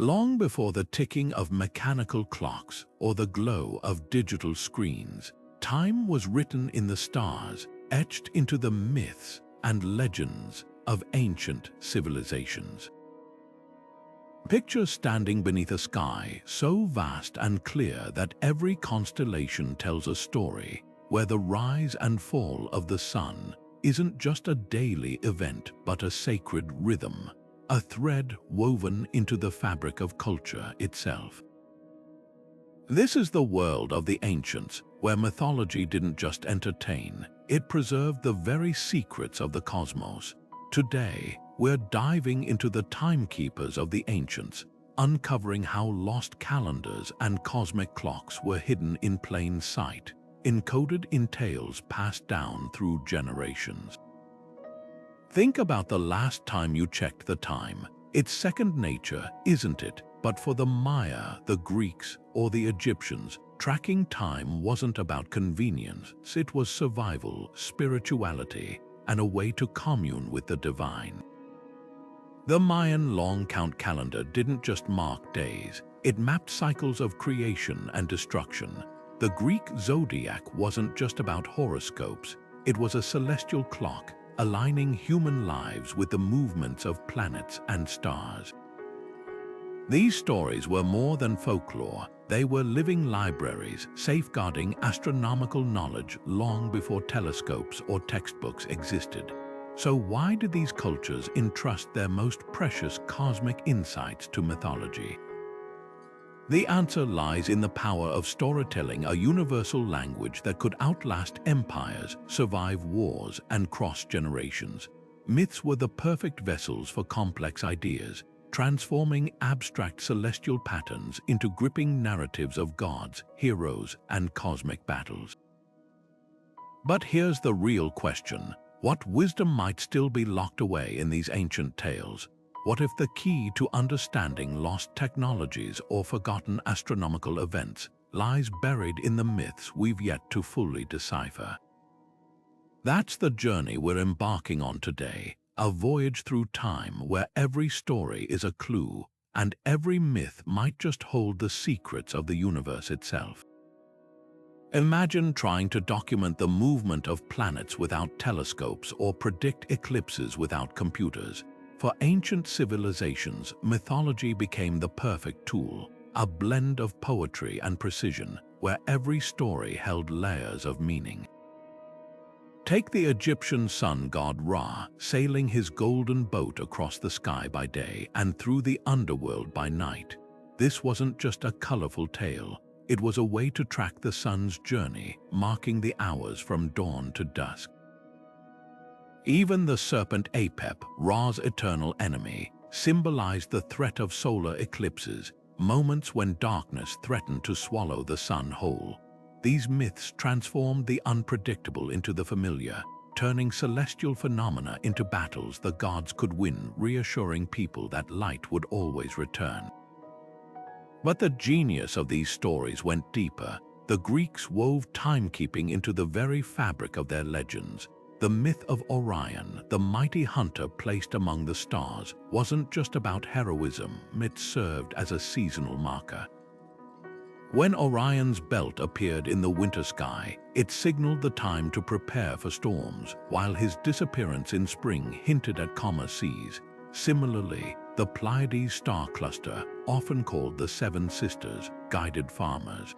Long before the ticking of mechanical clocks or the glow of digital screens, time was written in the stars, etched into the myths and legends of ancient civilizations. Picture standing beneath a sky so vast and clear that every constellation tells a story, where the rise and fall of the sun isn't just a daily event but a sacred rhythm, a thread woven into the fabric of culture itself. This is the world of the ancients, where mythology didn't just entertain, it preserved the very secrets of the cosmos. Today, we're diving into the timekeepers of the ancients, uncovering how lost calendars and cosmic clocks were hidden in plain sight, encoded in tales passed down through generations. Think about the last time you checked the time. It's second nature, isn't it? But for the Maya, the Greeks, or the Egyptians, tracking time wasn't about convenience. It was survival, spirituality, and a way to commune with the divine. The Mayan long count calendar didn't just mark days, it mapped cycles of creation and destruction. The Greek zodiac wasn't just about horoscopes, it was a celestial clock, aligning human lives with the movements of planets and stars. These stories were more than folklore, they were living libraries, safeguarding astronomical knowledge long before telescopes or textbooks existed. So why did these cultures entrust their most precious cosmic insights to mythology? The answer lies in the power of storytelling, a universal language that could outlast empires, survive wars, and cross generations. Myths were the perfect vessels for complex ideas, transforming abstract celestial patterns into gripping narratives of gods, heroes, and cosmic battles. But here's the real question. What wisdom might still be locked away in these ancient tales? What if the key to understanding lost technologies or forgotten astronomical events lies buried in the myths we've yet to fully decipher? That's the journey we're embarking on today, a voyage through time where every story is a clue and every myth might just hold the secrets of the universe itself. Imagine trying to document the movement of planets without telescopes or predict eclipses without computers. For ancient civilizations, mythology became the perfect tool, a blend of poetry and precision, where every story held layers of meaning. Take the Egyptian sun god Ra, sailing his golden boat across the sky by day and through the underworld by night. This wasn't just a colorful tale, it was a way to track the sun's journey, marking the hours from dawn to dusk. Even the serpent Apep, Ra's eternal enemy, symbolized the threat of solar eclipses, moments when darkness threatened to swallow the sun whole. These myths transformed the unpredictable into the familiar, turning celestial phenomena into battles the gods could win, reassuring people that light would always return. But the genius of these stories went deeper. The Greeks wove timekeeping into the very fabric of their legends. The myth of Orion, the mighty hunter placed among the stars, wasn't just about heroism, it served as a seasonal marker. When Orion's belt appeared in the winter sky, it signaled the time to prepare for storms, while his disappearance in spring hinted at calmer seas. Similarly, the Pleiades star cluster, often called the Seven Sisters, guided farmers.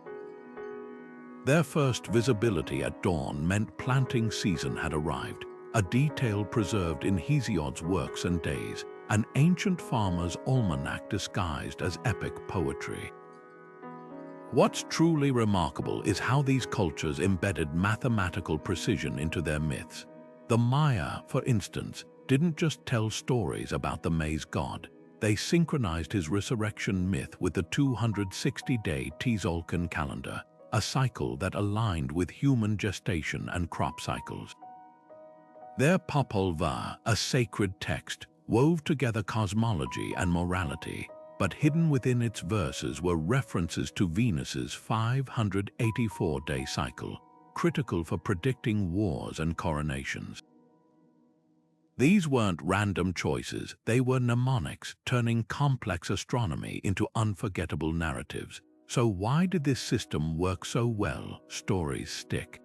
Their first visibility at dawn meant planting season had arrived, a detail preserved in Hesiod's works and days, an ancient farmer's almanac disguised as epic poetry. What's truly remarkable is how these cultures embedded mathematical precision into their myths. The Maya, for instance, didn't just tell stories about the maize god, they synchronized his resurrection myth with the 260-day Tzolk'in calendar, a cycle that aligned with human gestation and crop cycles. Their Popol Vuh, a sacred text, wove together cosmology and morality, but hidden within its verses were references to Venus's 584-day cycle, critical for predicting wars and coronations. These weren't random choices, they were mnemonics, turning complex astronomy into unforgettable narratives. So why did this system work so well? Stories stick.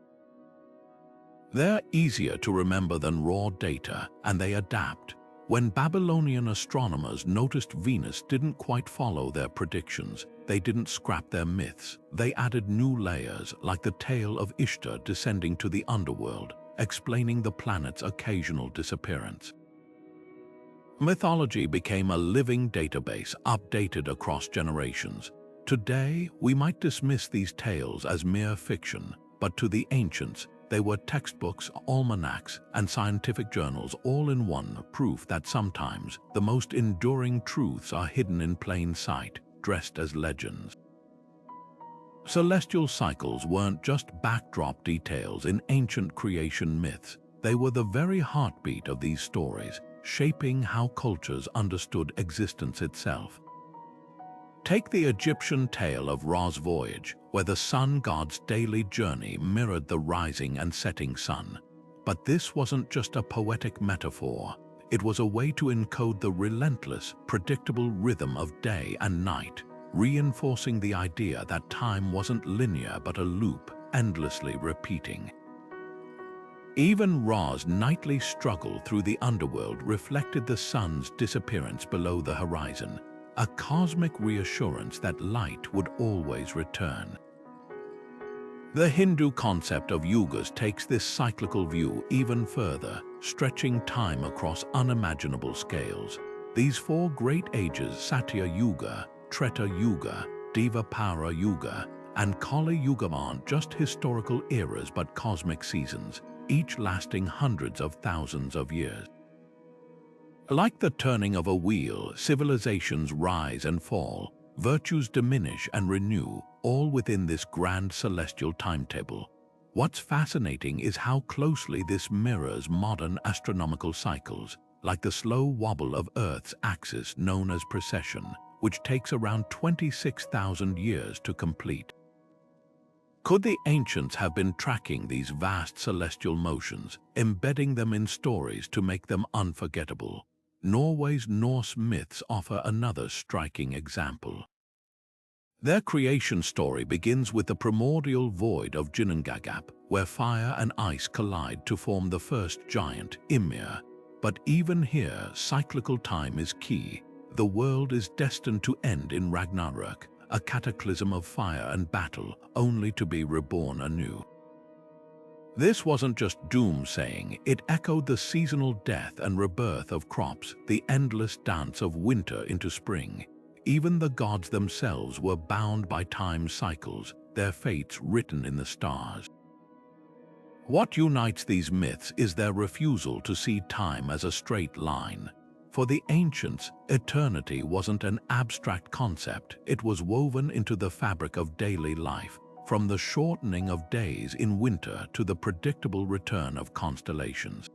They're easier to remember than raw data, and they adapt. When Babylonian astronomers noticed Venus didn't quite follow their predictions, they didn't scrap their myths. They added new layers, like the tale of Ishtar descending to the underworld, explaining the planet's occasional disappearance. Mythology became a living database, updated across generations. Today, we might dismiss these tales as mere fiction, but to the ancients, they were textbooks, almanacs, and scientific journals all in one, proof that sometimes the most enduring truths are hidden in plain sight, dressed as legends. Celestial cycles weren't just backdrop details in ancient creation myths. They were the very heartbeat of these stories, shaping how cultures understood existence itself. Take the Egyptian tale of Ra's voyage, where the sun god's daily journey mirrored the rising and setting sun. But this wasn't just a poetic metaphor. It was a way to encode the relentless, predictable rhythm of day and night, reinforcing the idea that time wasn't linear but a loop, endlessly repeating. Even Ra's nightly struggle through the underworld reflected the sun's disappearance below the horizon, a cosmic reassurance that light would always return. The Hindu concept of yugas takes this cyclical view even further, stretching time across unimaginable scales. These four great ages, Satya Yuga, Treta Yuga, Dvapara Yuga, and Kali Yuga, aren't just historical eras but cosmic seasons, each lasting hundreds of thousands of years. Like the turning of a wheel, civilizations rise and fall, virtues diminish and renew, all within this grand celestial timetable. What's fascinating is how closely this mirrors modern astronomical cycles, like the slow wobble of Earth's axis known as precession, which takes around 26,000 years to complete. Could the ancients have been tracking these vast celestial motions, embedding them in stories to make them unforgettable? Norway's Norse myths offer another striking example. Their creation story begins with the primordial void of Ginnungagap, where fire and ice collide to form the first giant, Ymir. But even here, cyclical time is key. The world is destined to end in Ragnarök, a cataclysm of fire and battle, only to be reborn anew. This wasn't just doomsaying, it echoed the seasonal death and rebirth of crops, the endless dance of winter into spring. Even the gods themselves were bound by time cycles, their fates written in the stars. What unites these myths is their refusal to see time as a straight line. For the ancients, eternity wasn't an abstract concept, it was woven into the fabric of daily life, from the shortening of days in winter to the predictable return of constellations.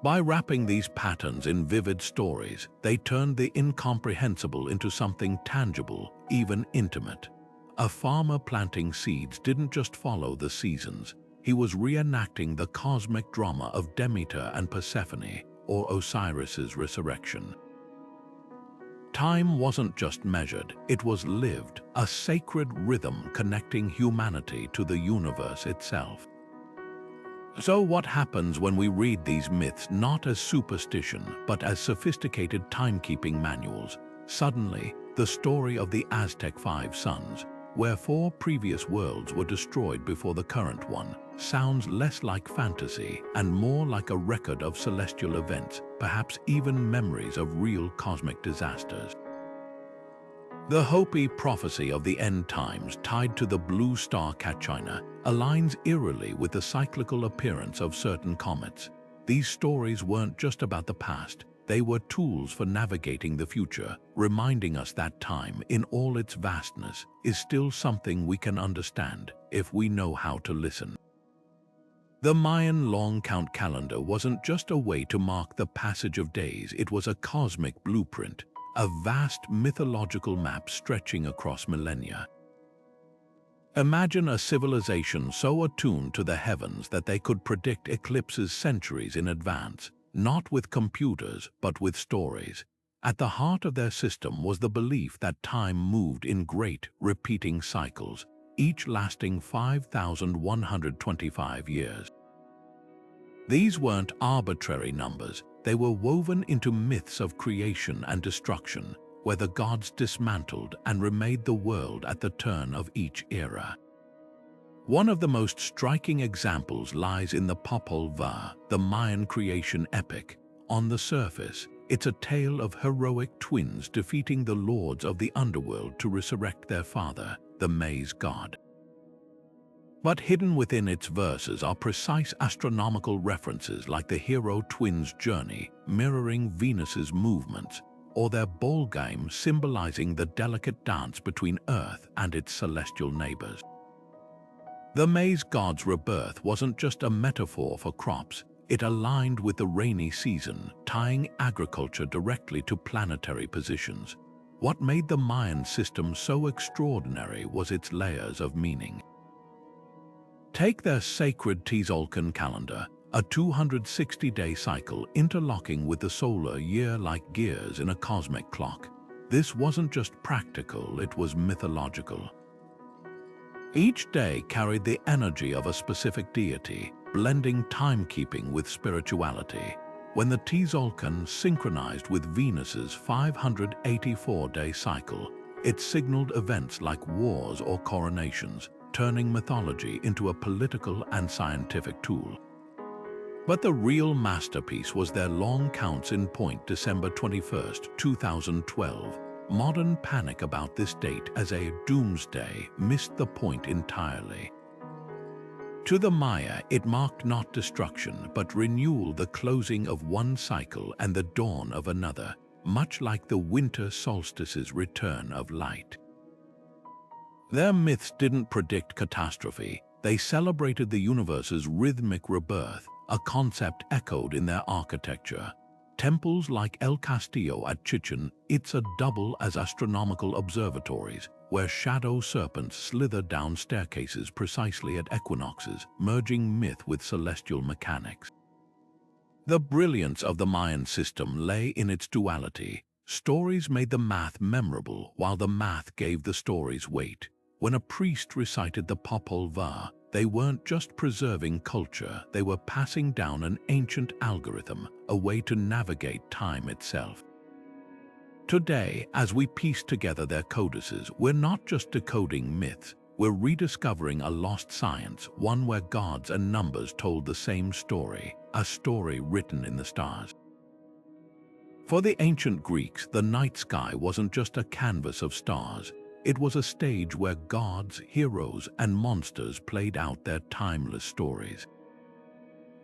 By wrapping these patterns in vivid stories, they turned the incomprehensible into something tangible, even intimate. A farmer planting seeds didn't just follow the seasons, he was reenacting the cosmic drama of Demeter and Persephone, or Osiris's resurrection. Time wasn't just measured, it was lived, a sacred rhythm connecting humanity to the universe itself. So what happens when we read these myths not as superstition, but as sophisticated timekeeping manuals? Suddenly, the story of the Aztec 5 suns, where 4 previous worlds were destroyed before the current one, sounds less like fantasy and more like a record of celestial events, perhaps even memories of real cosmic disasters. The Hopi prophecy of the end times tied to the blue star Kachina aligns eerily with the cyclical appearance of certain comets. These stories weren't just about the past, they were tools for navigating the future, reminding us that time, in all its vastness, is still something we can understand if we know how to listen. The Mayan long count calendar wasn't just a way to mark the passage of days, it was a cosmic blueprint, a vast mythological map stretching across millennia. Imagine a civilization so attuned to the heavens that they could predict eclipses centuries in advance, not with computers but with stories. At the heart of their system was the belief that time moved in great, repeating cycles, each lasting 5,125 years. These weren't arbitrary numbers, they were woven into myths of creation and destruction, where the gods dismantled and remade the world at the turn of each era. One of the most striking examples lies in the Popol Vuh, the Mayan creation epic. On the surface, it's a tale of heroic twins defeating the lords of the underworld to resurrect their father, the maize god. But hidden within its verses are precise astronomical references like the hero twins' journey, mirroring Venus's movements, or their ball game symbolizing the delicate dance between Earth and its celestial neighbors. The maize god's rebirth wasn't just a metaphor for crops, it aligned with the rainy season, tying agriculture directly to planetary positions. What made the Mayan system so extraordinary was its layers of meaning. Take their sacred Tzolk'in calendar, a 260-day cycle interlocking with the solar year like gears in a cosmic clock. This wasn't just practical, it was mythological. Each day carried the energy of a specific deity, blending timekeeping with spirituality. When the Tzolk'in synchronized with Venus's 584-day cycle, it signaled events like wars or coronations, turning mythology into a political and scientific tool. But the real masterpiece was their long counts in point December 21, 2012. Modern panic about this date as a doomsday missed the point entirely. To the Maya, it marked not destruction but renewal, the closing of one cycle and the dawn of another, much like the winter solstice's return of light. Their myths didn't predict catastrophe, they celebrated the universe's rhythmic rebirth, a concept echoed in their architecture. Temples like El Castillo at Chichen Itza double as astronomical observatories, where shadow serpents slither down staircases precisely at equinoxes, merging myth with celestial mechanics. The brilliance of the Mayan system lay in its duality. Stories made the math memorable, while the math gave the stories weight. When a priest recited the Popol Vuh, they weren't just preserving culture, they were passing down an ancient algorithm, a way to navigate time itself. Today, as we piece together their codices, we're not just decoding myths, we're rediscovering a lost science, one where gods and numbers told the same story, a story written in the stars. For the ancient Greeks, the night sky wasn't just a canvas of stars. It was a stage where gods, heroes, and monsters played out their timeless stories.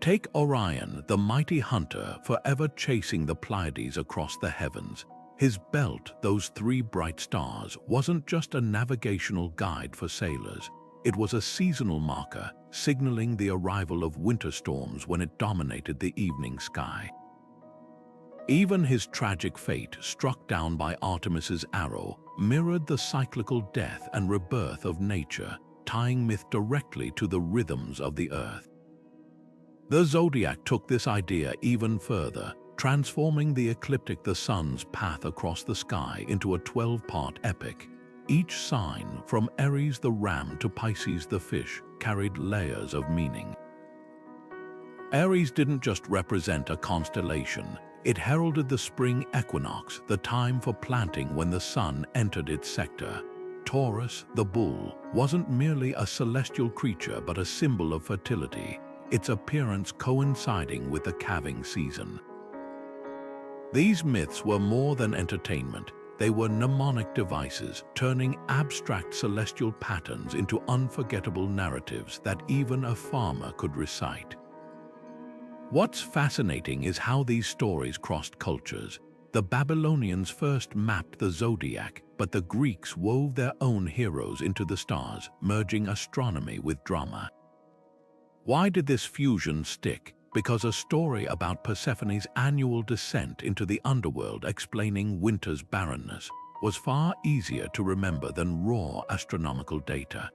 Take Orion, the mighty hunter, forever chasing the Pleiades across the heavens. His belt, those three bright stars, wasn't just a navigational guide for sailors. It was a seasonal marker, signaling the arrival of winter storms when it dominated the evening sky. Even his tragic fate, struck down by Artemis's arrow, mirrored the cyclical death and rebirth of nature, tying myth directly to the rhythms of the earth. The zodiac took this idea even further, transforming the ecliptic, the sun's path across the sky, into a 12-part epic. Each sign, from Aries the ram to Pisces the fish, carried layers of meaning. Aries didn't just represent a constellation, it heralded the spring equinox, the time for planting when the sun entered its sector. Taurus, the bull, wasn't merely a celestial creature but a symbol of fertility, its appearance coinciding with the calving season. These myths were more than entertainment, they were mnemonic devices, turning abstract celestial patterns into unforgettable narratives that even a farmer could recite. What's fascinating is how these stories crossed cultures. The Babylonians first mapped the zodiac, but the Greeks wove their own heroes into the stars, merging astronomy with drama. Why did this fusion stick? Because a story about Persephone's annual descent into the underworld explaining winter's barrenness was far easier to remember than raw astronomical data.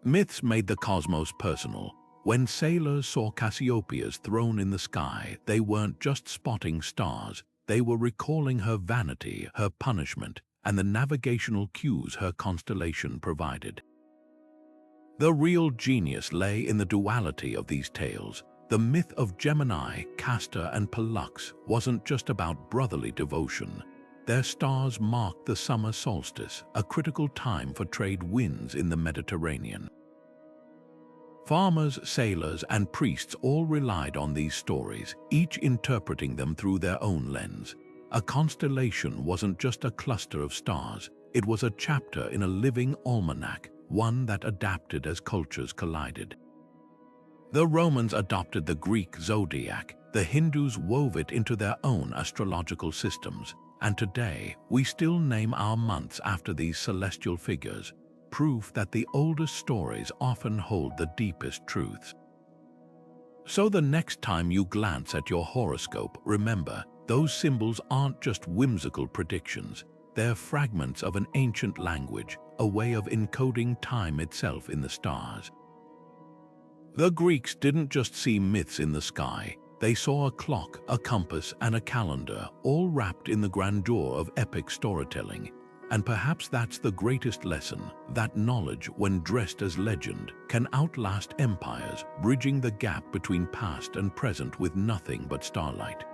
Myths made the cosmos personal. When sailors saw Cassiopeia's throne in the sky, they weren't just spotting stars, they were recalling her vanity, her punishment, and the navigational cues her constellation provided. The real genius lay in the duality of these tales. The myth of Gemini, Castor, and Pollux wasn't just about brotherly devotion. Their stars marked the summer solstice, a critical time for trade winds in the Mediterranean. Farmers, sailors, and priests all relied on these stories, each interpreting them through their own lens. A constellation wasn't just a cluster of stars, it was a chapter in a living almanac, one that adapted as cultures collided. The Romans adopted the Greek zodiac, the Hindus wove it into their own astrological systems, and today we still name our months after these celestial figures, proof that the oldest stories often hold the deepest truths. So the next time you glance at your horoscope, remember, those symbols aren't just whimsical predictions, they're fragments of an ancient language, a way of encoding time itself in the stars. The Greeks didn't just see myths in the sky, they saw a clock, a compass, and a calendar, all wrapped in the grandeur of epic storytelling. And perhaps that's the greatest lesson, that knowledge, when dressed as legend, can outlast empires, bridging the gap between past and present with nothing but starlight.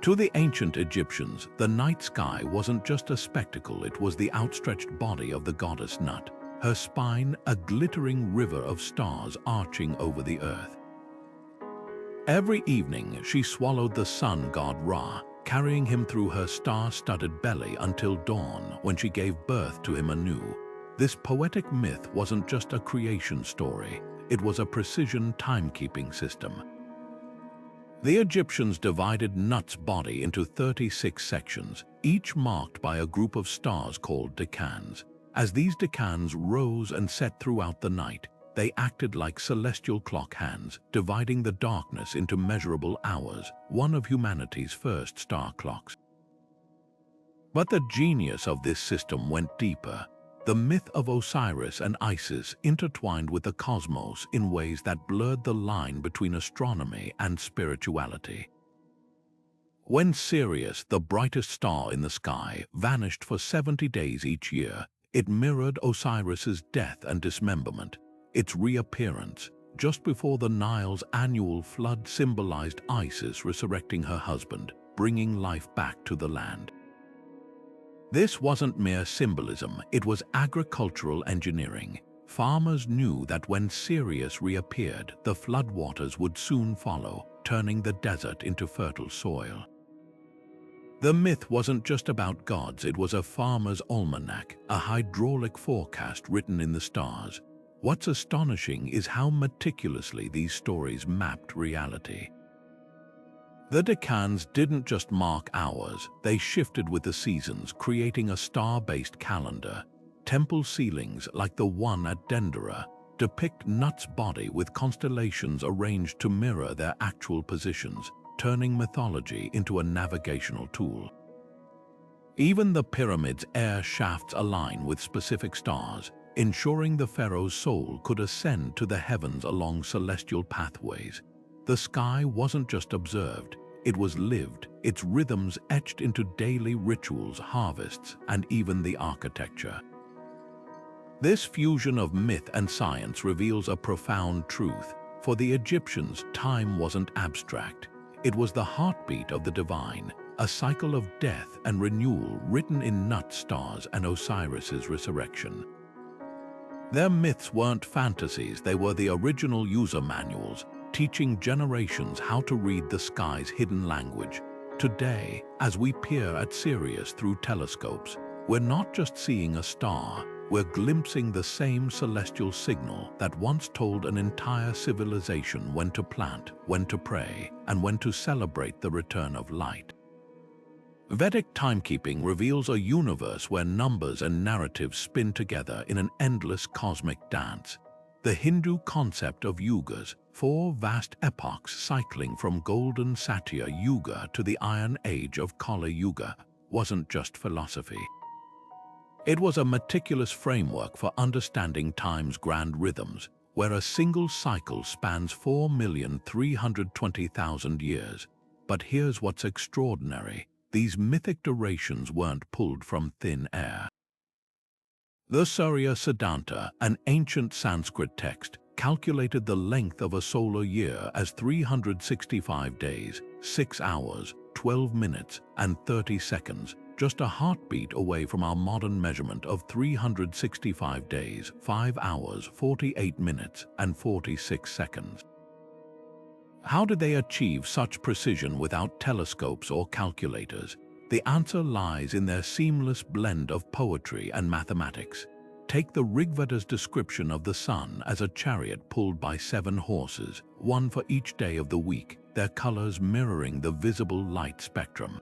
To the ancient Egyptians, the night sky wasn't just a spectacle, it was the outstretched body of the goddess Nut, her spine a glittering river of stars arching over the earth. Every evening she swallowed the sun god Ra, carrying him through her star-studded belly until dawn, when she gave birth to him anew. This poetic myth wasn't just a creation story, it was a precision timekeeping system. The Egyptians divided Nut's body into 36 sections, each marked by a group of stars called decans. As these decans rose and set throughout the night, they acted like celestial clock hands, dividing the darkness into measurable hours, one of humanity's first star clocks. But the genius of this system went deeper. The myth of Osiris and Isis intertwined with the cosmos in ways that blurred the line between astronomy and spirituality. When Sirius, the brightest star in the sky, vanished for 70 days each year, it mirrored Osiris's death and dismemberment. Its reappearance, just before the Nile's annual flood, symbolized Isis resurrecting her husband, bringing life back to the land. This wasn't mere symbolism, it was agricultural engineering. Farmers knew that when Sirius reappeared, the floodwaters would soon follow, turning the desert into fertile soil. The myth wasn't just about gods, it was a farmer's almanac, a hydraulic forecast written in the stars. What's astonishing is how meticulously these stories mapped reality. The decans didn't just mark hours, they shifted with the seasons, creating a star-based calendar. Temple ceilings, like the one at Dendera, depict Nut's body with constellations arranged to mirror their actual positions, turning mythology into a navigational tool. Even the pyramid's air shafts align with specific stars, ensuring the pharaoh's soul could ascend to the heavens along celestial pathways. The sky wasn't just observed, it was lived, its rhythms etched into daily rituals, harvests, and even the architecture. This fusion of myth and science reveals a profound truth. For the Egyptians, time wasn't abstract. It was the heartbeat of the divine, a cycle of death and renewal written in Nut stars and Osiris's resurrection. Their myths weren't fantasies, they were the original user manuals, teaching generations how to read the sky's hidden language. Today, as we peer at Sirius through telescopes, we're not just seeing a star, we're glimpsing the same celestial signal that once told an entire civilization when to plant, when to pray, and when to celebrate the return of light. Vedic timekeeping reveals a universe where numbers and narratives spin together in an endless cosmic dance. The Hindu concept of yugas, 4 vast epochs cycling from golden Satya Yuga to the Iron Age of Kali Yuga, wasn't just philosophy. It was a meticulous framework for understanding time's grand rhythms, where a single cycle spans 4,320,000 years. But here's what's extraordinary. These mythic durations weren't pulled from thin air. The Surya Siddhanta, an ancient Sanskrit text, calculated the length of a solar year as 365 days, 6 hours, 12 minutes, and 30 seconds, just a heartbeat away from our modern measurement of 365 days, 5 hours, 48 minutes, and 46 seconds. How did they achieve such precision without telescopes or calculators? The answer lies in their seamless blend of poetry and mathematics. Take the Rigveda's description of the sun as a chariot pulled by 7 horses, one for each day of the week, their colors mirroring the visible light spectrum.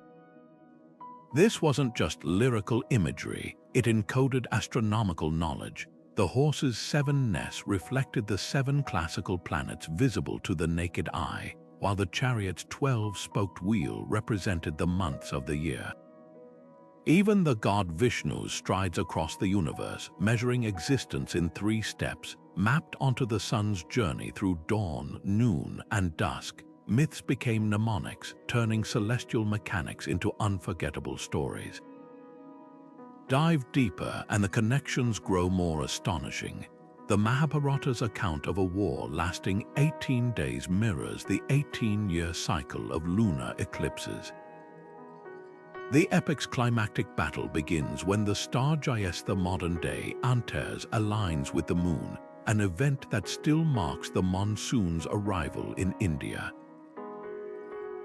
This wasn't just lyrical imagery, it encoded astronomical knowledge. The horses' 7 nests reflected the 7 classical planets visible to the naked eye, while the chariot's 12-spoked wheel represented the months of the year. Even the god Vishnu strides across the universe, measuring existence in 3 steps, mapped onto the sun's journey through dawn, noon, and dusk. Myths became mnemonics, turning celestial mechanics into unforgettable stories. Dive deeper and the connections grow more astonishing. The Mahabharata's account of a war lasting 18 days mirrors the 18-year cycle of lunar eclipses. The epic's climactic battle begins when the star Jayas, the modern-day Antares, aligns with the moon, an event that still marks the monsoon's arrival in India.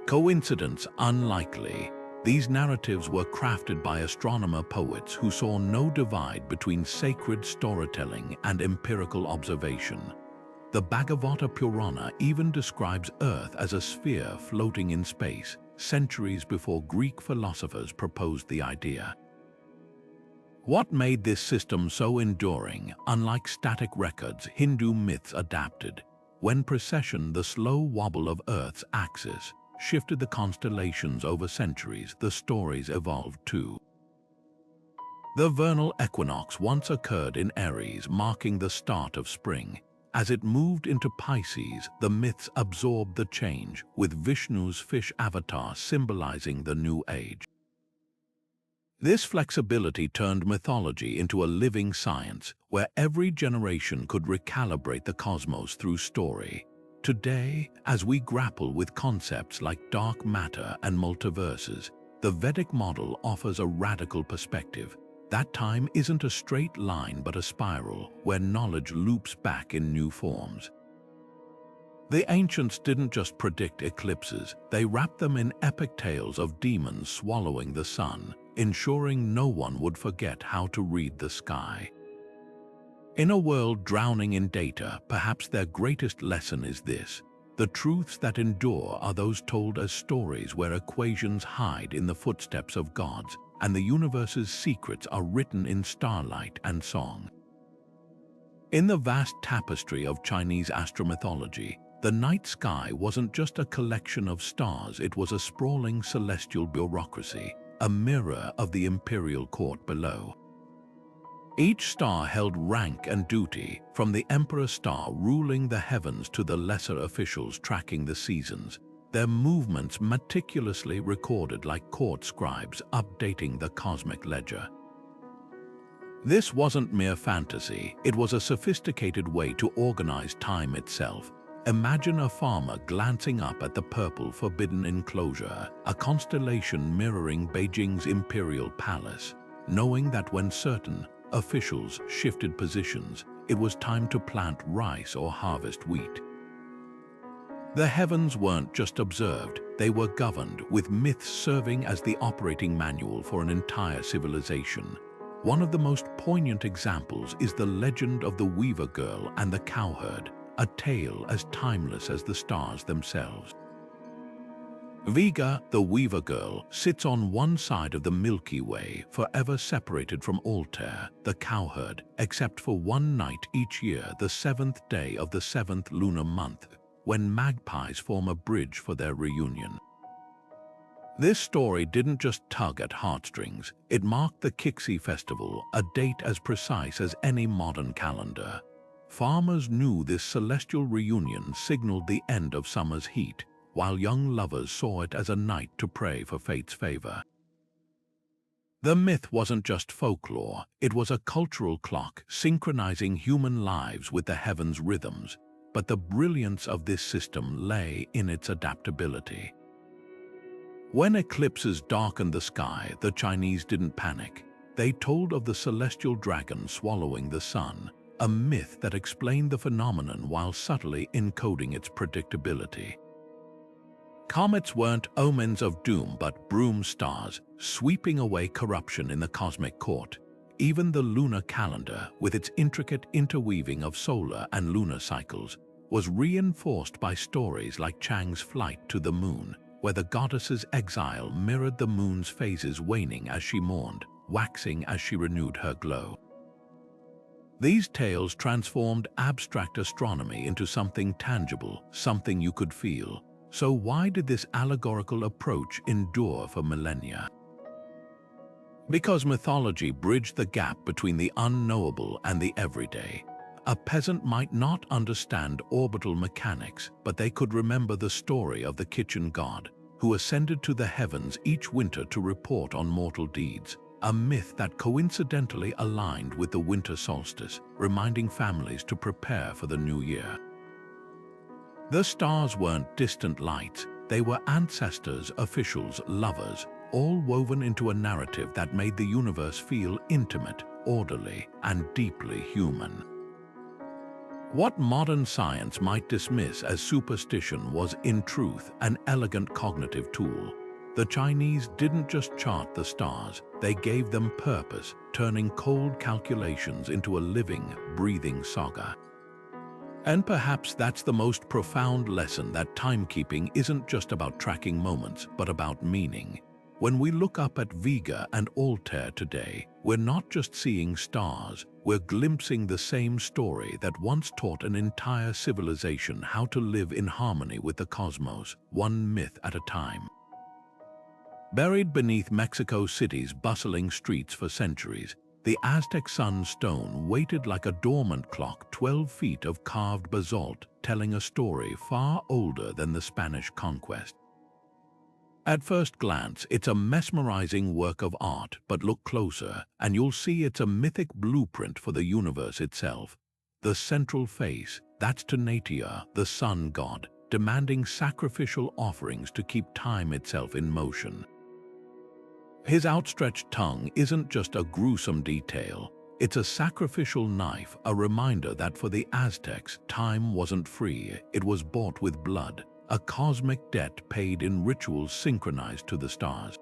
Coincidence unlikely. These narratives were crafted by astronomer poets who saw no divide between sacred storytelling and empirical observation. The Bhagavata Purana even describes Earth as a sphere floating in space, centuries before Greek philosophers proposed the idea. What made this system so enduring? Unlike static records, Hindu myths adapted. When precession, the slow wobble of Earth's axis, shifted the constellations over centuries, the stories evolved too. The vernal equinox once occurred in Aries, marking the start of spring. As it moved into Pisces, the myths absorbed the change, with Vishnu's fish avatar symbolizing the new age. This flexibility turned mythology into a living science, where every generation could recalibrate the cosmos through story. Today, as we grapple with concepts like dark matter and multiverses, the Vedic model offers a radical perspective. That time isn't a straight line but a spiral, where knowledge loops back in new forms. The ancients didn't just predict eclipses, they wrapped them in epic tales of demons swallowing the sun, ensuring no one would forget how to read the sky. In a world drowning in data, perhaps their greatest lesson is this: the truths that endure are those told as stories where equations hide in the footsteps of gods, and the universe's secrets are written in starlight and song. In the vast tapestry of Chinese astromythology, the night sky wasn't just a collection of stars, it was a sprawling celestial bureaucracy, a mirror of the imperial court below. Each star held rank and duty, from the emperor star ruling the heavens to the lesser officials tracking the seasons, their movements meticulously recorded like court scribes updating the cosmic ledger. This wasn't mere fantasy, it was a sophisticated way to organize time itself. Imagine a farmer glancing up at the purple forbidden enclosure, a constellation mirroring Beijing's imperial palace, knowing that when certain officials shifted positions, it was time to plant rice or harvest wheat. The heavens weren't just observed, they were governed, with myths serving as the operating manual for an entire civilization. One of the most poignant examples is the legend of the Weaver Girl and the Cowherd, a tale as timeless as the stars themselves. Vega, the Weaver Girl, sits on one side of the Milky Way, forever separated from Altair, the Cowherd, except for one night each year, the 7th day of the 7th lunar month, when magpies form a bridge for their reunion. This story didn't just tug at heartstrings, it marked the Kixi festival, a date as precise as any modern calendar. Farmers knew this celestial reunion signaled the end of summer's heat, while young lovers saw it as a night to pray for fate's favor. The myth wasn't just folklore, it was a cultural clock synchronizing human lives with the heavens' rhythms, but the brilliance of this system lay in its adaptability. When eclipses darkened the sky, the Chinese didn't panic. They told of the celestial dragon swallowing the sun, a myth that explained the phenomenon while subtly encoding its predictability. Comets weren't omens of doom but broom stars, sweeping away corruption in the cosmic court. Even the lunar calendar, with its intricate interweaving of solar and lunar cycles, was reinforced by stories like Chang's flight to the moon, where the goddess's exile mirrored the moon's phases, waning as she mourned, waxing as she renewed her glow. These tales transformed abstract astronomy into something tangible, something you could feel. So why did this allegorical approach endure for millennia? Because mythology bridged the gap between the unknowable and the everyday. A peasant might not understand orbital mechanics, but they could remember the story of the kitchen god, who ascended to the heavens each winter to report on mortal deeds, a myth that coincidentally aligned with the winter solstice, reminding families to prepare for the new year. The stars weren't distant lights, they were ancestors, officials, lovers, all woven into a narrative that made the universe feel intimate, orderly, and deeply human. What modern science might dismiss as superstition was, in truth, an elegant cognitive tool. The Chinese didn't just chart the stars, they gave them purpose, turning cold calculations into a living, breathing saga. And perhaps that's the most profound lesson, that timekeeping isn't just about tracking moments, but about meaning. When we look up at Vega and Altair today, we're not just seeing stars, we're glimpsing the same story that once taught an entire civilization how to live in harmony with the cosmos, one myth at a time. Buried beneath Mexico City's bustling streets for centuries, the Aztec sun stone waited like a dormant clock, 12 feet of carved basalt, telling a story far older than the Spanish conquest. At first glance, it's a mesmerizing work of art, but look closer, and you'll see it's a mythic blueprint for the universe itself. The central face, that's Tonatiuh, the sun god, demanding sacrificial offerings to keep time itself in motion. His outstretched tongue isn't just a gruesome detail, it's a sacrificial knife, a reminder that for the Aztecs, time wasn't free, it was bought with blood, a cosmic debt paid in rituals synchronized to the stars.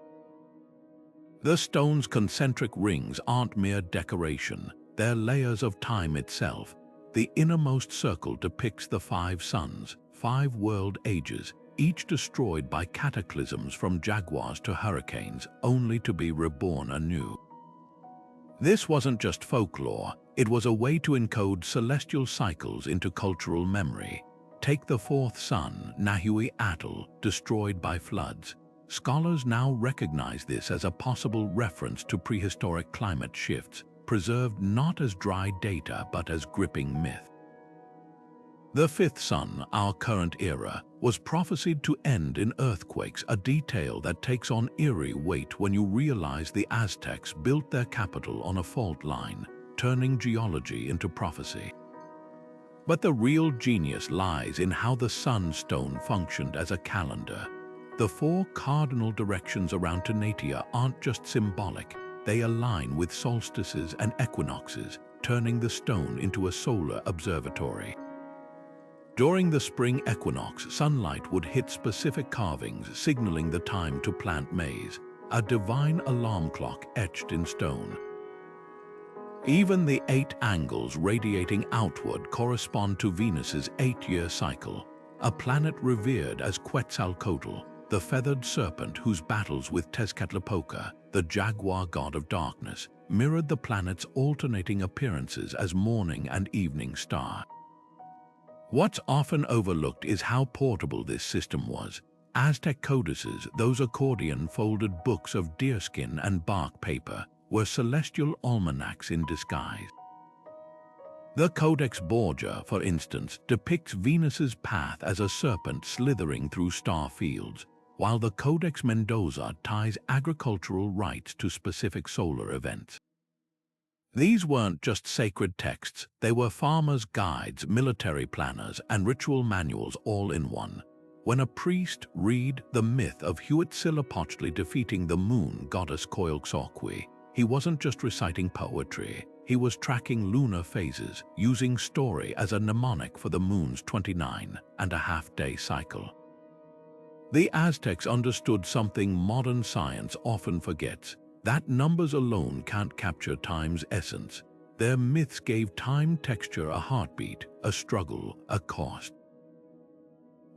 The stone's concentric rings aren't mere decoration, they're layers of time itself. The innermost circle depicts the 5 suns, 5 world ages, each destroyed by cataclysms from jaguars to hurricanes, only to be reborn anew. This wasn't just folklore, it was a way to encode celestial cycles into cultural memory. Take the 4th sun, Nahui Atl, destroyed by floods. Scholars now recognize this as a possible reference to prehistoric climate shifts, preserved not as dry data but as gripping myth. The 5th sun, our current era, was prophesied to end in earthquakes, a detail that takes on eerie weight when you realize the Aztecs built their capital on a fault line, turning geology into prophecy. But the real genius lies in how the sunstone functioned as a calendar. The 4 cardinal directions around Tonatiuh aren't just symbolic, they align with solstices and equinoxes, turning the stone into a solar observatory. During the spring equinox, sunlight would hit specific carvings, signaling the time to plant maize, a divine alarm clock etched in stone. Even the 8 angles radiating outward correspond to Venus's 8-year cycle, a planet revered as Quetzalcoatl, the feathered serpent whose battles with Tezcatlipoca, the jaguar god of darkness, mirrored the planet's alternating appearances as morning and evening star. What's often overlooked is how portable this system was. Aztec codices, those accordion-folded books of deerskin and bark paper, were celestial almanacs in disguise. The Codex Borgia, for instance, depicts Venus's path as a serpent slithering through star fields, while the Codex Mendoza ties agricultural rites to specific solar events. These weren't just sacred texts, they were farmers' guides, military planners, and ritual manuals all in one. When a priest read the myth of Huitzilopochtli defeating the moon goddess Coilxauhqui, he wasn't just reciting poetry, he was tracking lunar phases, using story as a mnemonic for the moon's 29-and-a-half-day cycle. The Aztecs understood something modern science often forgets, that numbers alone can't capture time's essence. Their myths gave time texture a heartbeat, a struggle, a cost.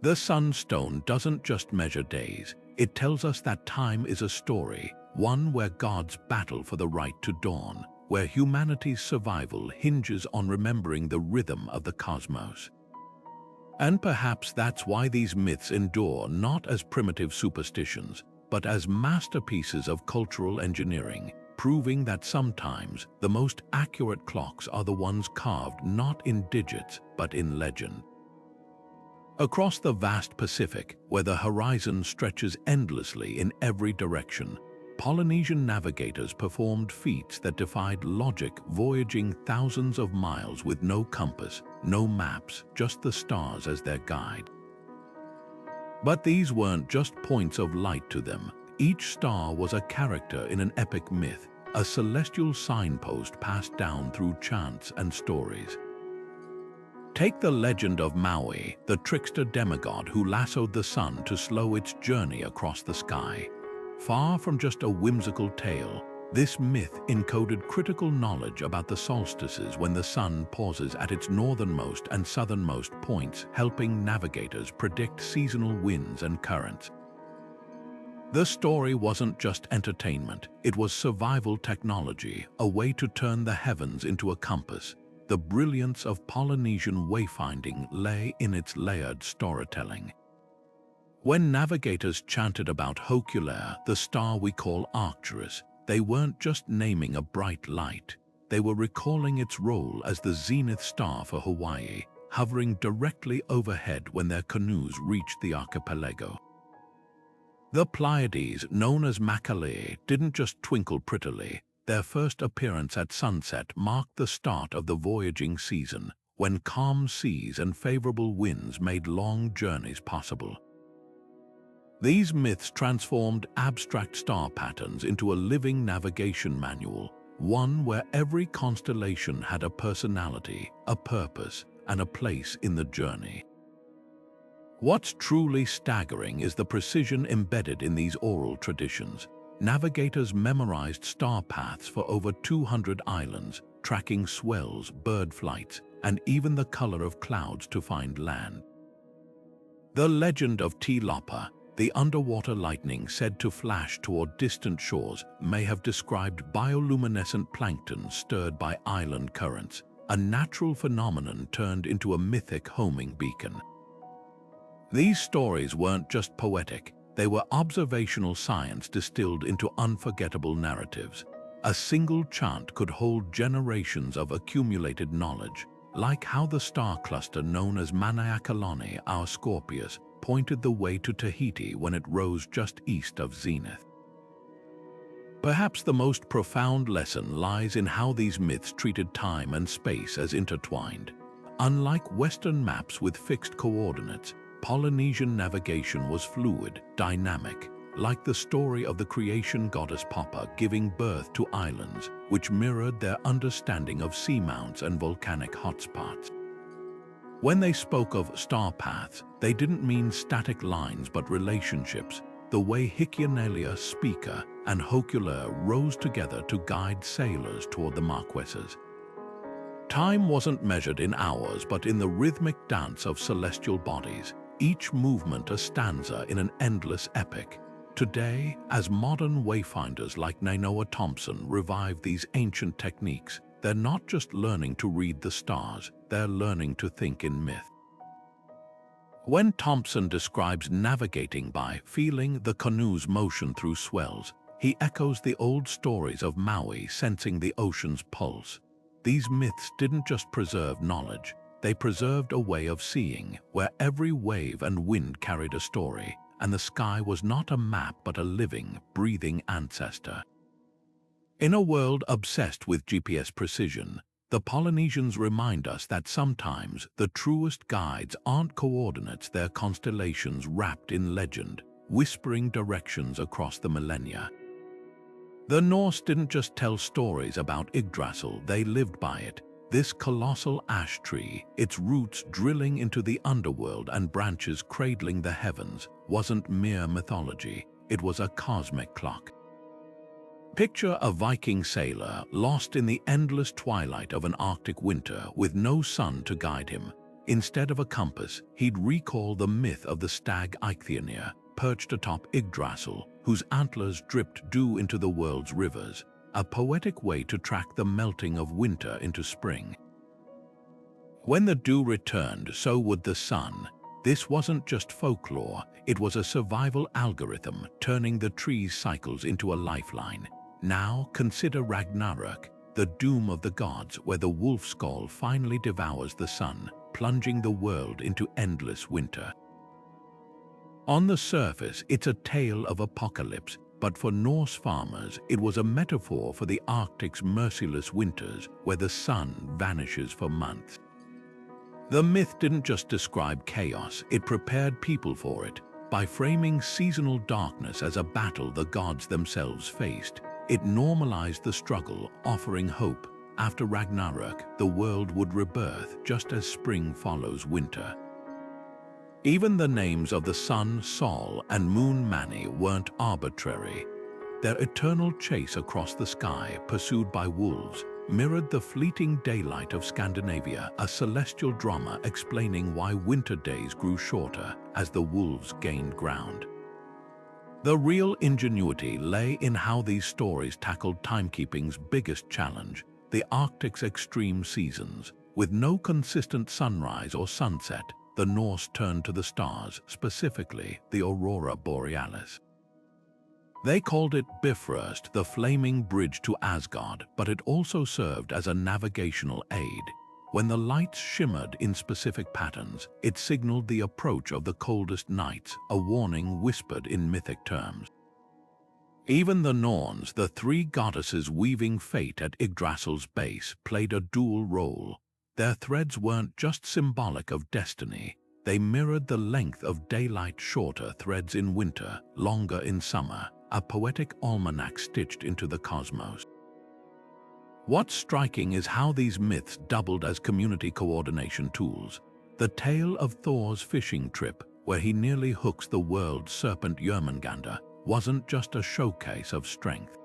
The sunstone doesn't just measure days, it tells us that time is a story, one where gods battle for the right to dawn, where humanity's survival hinges on remembering the rhythm of the cosmos. And perhaps that's why these myths endure not as primitive superstitions, but as masterpieces of cultural engineering, proving that sometimes the most accurate clocks are the ones carved not in digits, but in legend. Across the vast Pacific, where the horizon stretches endlessly in every direction, Polynesian navigators performed feats that defied logic, voyaging thousands of miles with no compass, no maps, just the stars as their guide. But these weren't just points of light to them. Each star was a character in an epic myth, a celestial signpost passed down through chants and stories. Take the legend of Maui, the trickster demigod who lassoed the sun to slow its journey across the sky. Far from just a whimsical tale, this myth encoded critical knowledge about the solstices when the sun pauses at its northernmost and southernmost points, helping navigators predict seasonal winds and currents. The story wasn't just entertainment, it was survival technology, a way to turn the heavens into a compass. The brilliance of Polynesian wayfinding lay in its layered storytelling. When navigators chanted about Hokulea, the star we call Arcturus, they weren't just naming a bright light. They were recalling its role as the zenith star for Hawaii, hovering directly overhead when their canoes reached the archipelago. The Pleiades, known as Macaulae, didn't just twinkle prettily. Their first appearance at sunset marked the start of the voyaging season, when calm seas and favorable winds made long journeys possible. These myths transformed abstract star patterns into a living navigation manual, one where every constellation had a personality, a purpose, and a place in the journey. What's truly staggering is the precision embedded in these oral traditions. Navigators memorized star paths for over 200 islands, tracking swells, bird flights, and even the color of clouds to find land. The legend of Tilopa, the underwater lightning said to flash toward distant shores, may have described bioluminescent plankton stirred by island currents, a natural phenomenon turned into a mythic homing beacon. These stories weren't just poetic, they were observational science distilled into unforgettable narratives. A single chant could hold generations of accumulated knowledge, like how the star cluster known as Manaiakalani, our Scorpius, pointed the way to Tahiti when it rose just east of zenith. Perhaps the most profound lesson lies in how these myths treated time and space as intertwined. Unlike Western maps with fixed coordinates, Polynesian navigation was fluid, dynamic, like the story of the creation goddess Papa giving birth to islands, which mirrored their understanding of seamounts and volcanic hotspots. When they spoke of star paths, they didn't mean static lines but relationships, the way Hikianalia Speaker and Hokulea rose together to guide sailors toward the Marquesas. Time wasn't measured in hours but in the rhythmic dance of celestial bodies, each movement a stanza in an endless epic. Today, as modern wayfinders like Nainoa Thompson revive these ancient techniques, they're not just learning to read the stars, they're learning to think in myth. When Thompson describes navigating by feeling the canoe's motion through swells, he echoes the old stories of Maui sensing the ocean's pulse. these myths didn't just preserve knowledge, they preserved a way of seeing, where every wave and wind carried a story, and the sky was not a map but a living, breathing ancestor. In a world obsessed with GPS precision, the Polynesians remind us that sometimes the truest guides aren't coordinates, they're constellations wrapped in legend, whispering directions across the millennia. The Norse didn't just tell stories about Yggdrasil, they lived by it. This colossal ash tree, its roots drilling into the underworld and branches cradling the heavens, wasn't mere mythology, it was a cosmic clock. Picture a Viking sailor lost in the endless twilight of an Arctic winter with no sun to guide him. Instead of a compass, he'd recall the myth of the stag Eikthyr, perched atop Yggdrasil, whose antlers dripped dew into the world's rivers, a poetic way to track the melting of winter into spring. When the dew returned, so would the sun. This wasn't just folklore, it was a survival algorithm, turning the tree's cycles into a lifeline. Now consider Ragnarok, the doom of the gods, where the wolf skull finally devours the sun, plunging the world into endless winter. On the surface, it's a tale of apocalypse, but for Norse farmers, it was a metaphor for the Arctic's merciless winters, where the sun vanishes for months. The myth didn't just describe chaos, it prepared people for it. By framing seasonal darkness as a battle the gods themselves faced, it normalized the struggle, offering hope. After Ragnarok, the world would rebirth just as spring follows winter. Even the names of the sun Sol and moon Mani weren't arbitrary. Their eternal chase across the sky, pursued by wolves, mirrored the fleeting daylight of Scandinavia, a celestial drama explaining why winter days grew shorter as the wolves gained ground. The real ingenuity lay in how these stories tackled timekeeping's biggest challenge, the Arctic's extreme seasons. With no consistent sunrise or sunset, the Norse turned to the stars, specifically the aurora borealis. They called it Bifrost, the flaming bridge to Asgard, but it also served as a navigational aid. When the lights shimmered in specific patterns, it signaled the approach of the coldest nights, a warning whispered in mythic terms. Even the Norns, the three goddesses weaving fate at Yggdrasil's base, played a dual role. Their threads weren't just symbolic of destiny, they mirrored the length of daylight, shorter threads in winter, longer in summer, a poetic almanac stitched into the cosmos. What's striking is how these myths doubled as community coordination tools. The tale of Thor's fishing trip, where he nearly hooks the world's serpent Jörmungandr, wasn't just a showcase of strength.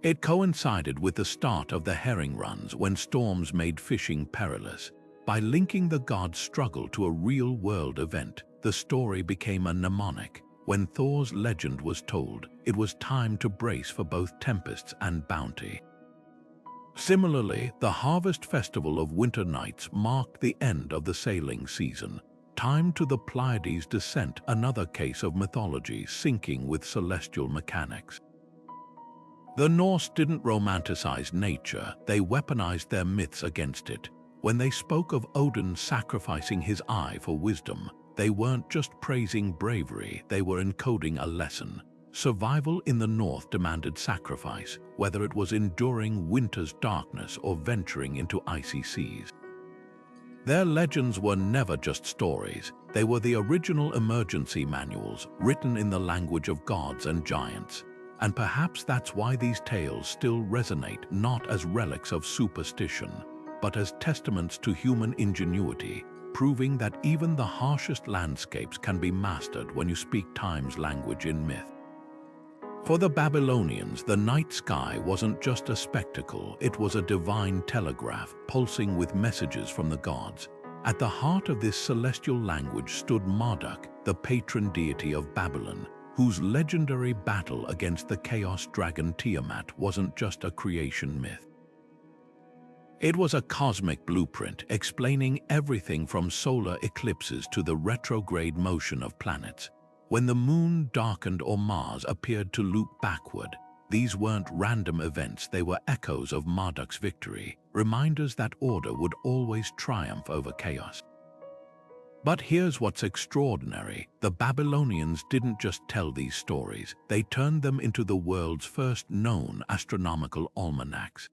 It coincided with the start of the herring runs when storms made fishing perilous. By linking the gods' struggle to a real-world event, the story became a mnemonic. When Thor's legend was told, it was time to brace for both tempests and bounty. Similarly, the harvest festival of winter nights marked the end of the sailing season. Time to the Pleiades' descent, another case of mythology syncing with celestial mechanics. The Norse didn't romanticize nature, they weaponized their myths against it. When they spoke of Odin sacrificing his eye for wisdom, they weren't just praising bravery, they were encoding a lesson. Survival in the North demanded sacrifice, whether it was enduring winter's darkness or venturing into icy seas. Their legends were never just stories, they were the original emergency manuals written in the language of gods and giants. And perhaps that's why these tales still resonate, not as relics of superstition, but as testaments to human ingenuity, proving that even the harshest landscapes can be mastered when you speak time's language in myth. For the Babylonians, the night sky wasn't just a spectacle, it was a divine telegraph pulsing with messages from the gods. At the heart of this celestial language stood Marduk, the patron deity of Babylon, whose legendary battle against the chaos dragon Tiamat wasn't just a creation myth. It was a cosmic blueprint explaining everything from solar eclipses to the retrograde motion of planets. When the moon darkened or Mars appeared to loop backward, These weren't random events, they were echoes of Marduk's victory, reminders that order would always triumph over chaos. But here's what's extraordinary. The Babylonians didn't just tell these stories, they turned them into the world's first known astronomical almanacs.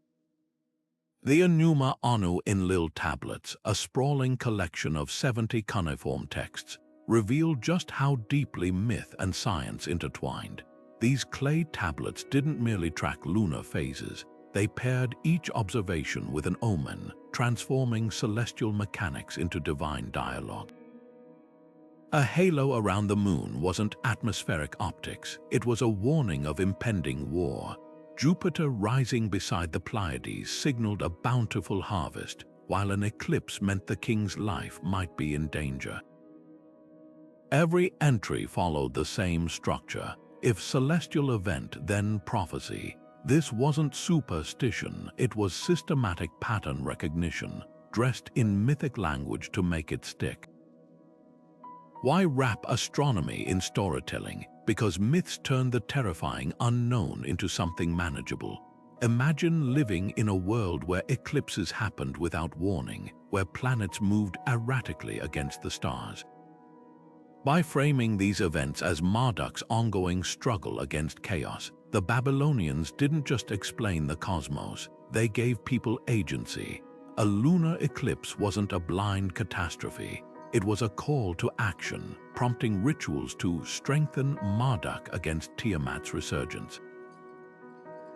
The Enuma Anu Enlil tablets, a sprawling collection of 70 cuneiform texts, reveal just how deeply myth and science intertwined. These clay tablets didn't merely track lunar phases, they paired each observation with an omen, transforming celestial mechanics into divine dialogue. A halo around the moon wasn't atmospheric optics, it was a warning of impending war. Jupiter rising beside the Pleiades signaled a bountiful harvest, while an eclipse meant the king's life might be in danger. Every entry followed the same structure. If celestial event, then prophecy. This wasn't superstition, it was systematic pattern recognition, dressed in mythic language to make it stick. Why wrap astronomy in storytelling? Because myths turn the terrifying unknown into something manageable. Imagine living in a world where eclipses happened without warning, where planets moved erratically against the stars. By framing these events as Marduk's ongoing struggle against chaos, the Babylonians didn't just explain the cosmos, they gave people agency. A lunar eclipse wasn't a blind catastrophe. It was a call to action, prompting rituals to strengthen Marduk against Tiamat's resurgence.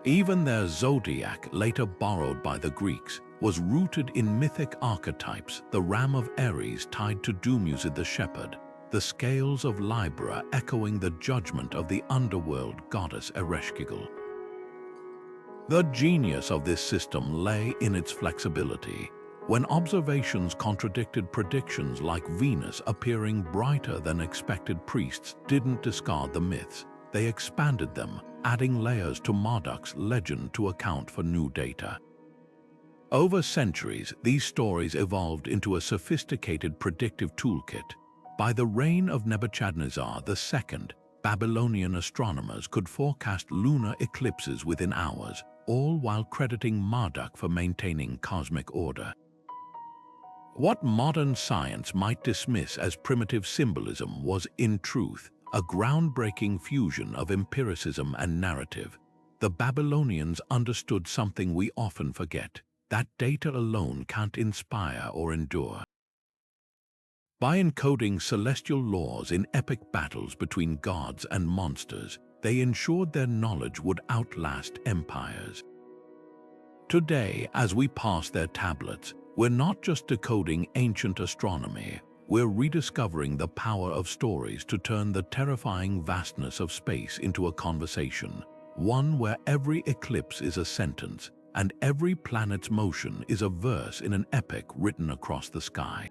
Even their zodiac, later borrowed by the Greeks, was rooted in mythic archetypes, the ram of Aries tied to Dumuzi the shepherd, the scales of Libra echoing the judgment of the underworld goddess Ereshkigal. The genius of this system lay in its flexibility. When observations contradicted predictions, like Venus appearing brighter than expected, priests didn't discard the myths. They expanded them, adding layers to Marduk's legend to account for new data. Over centuries, these stories evolved into a sophisticated predictive toolkit. By the reign of Nebuchadnezzar II, Babylonian astronomers could forecast lunar eclipses within hours, all while crediting Marduk for maintaining cosmic order. What modern science might dismiss as primitive symbolism was, in truth, a groundbreaking fusion of empiricism and narrative. The Babylonians understood something we often forget, that data alone can't inspire or endure. By encoding celestial laws in epic battles between gods and monsters, they ensured their knowledge would outlast empires. Today, as we pass their tablets, we're not just decoding ancient astronomy, we're rediscovering the power of stories to turn the terrifying vastness of space into a conversation, one where every eclipse is a sentence, and every planet's motion is a verse in an epic written across the sky.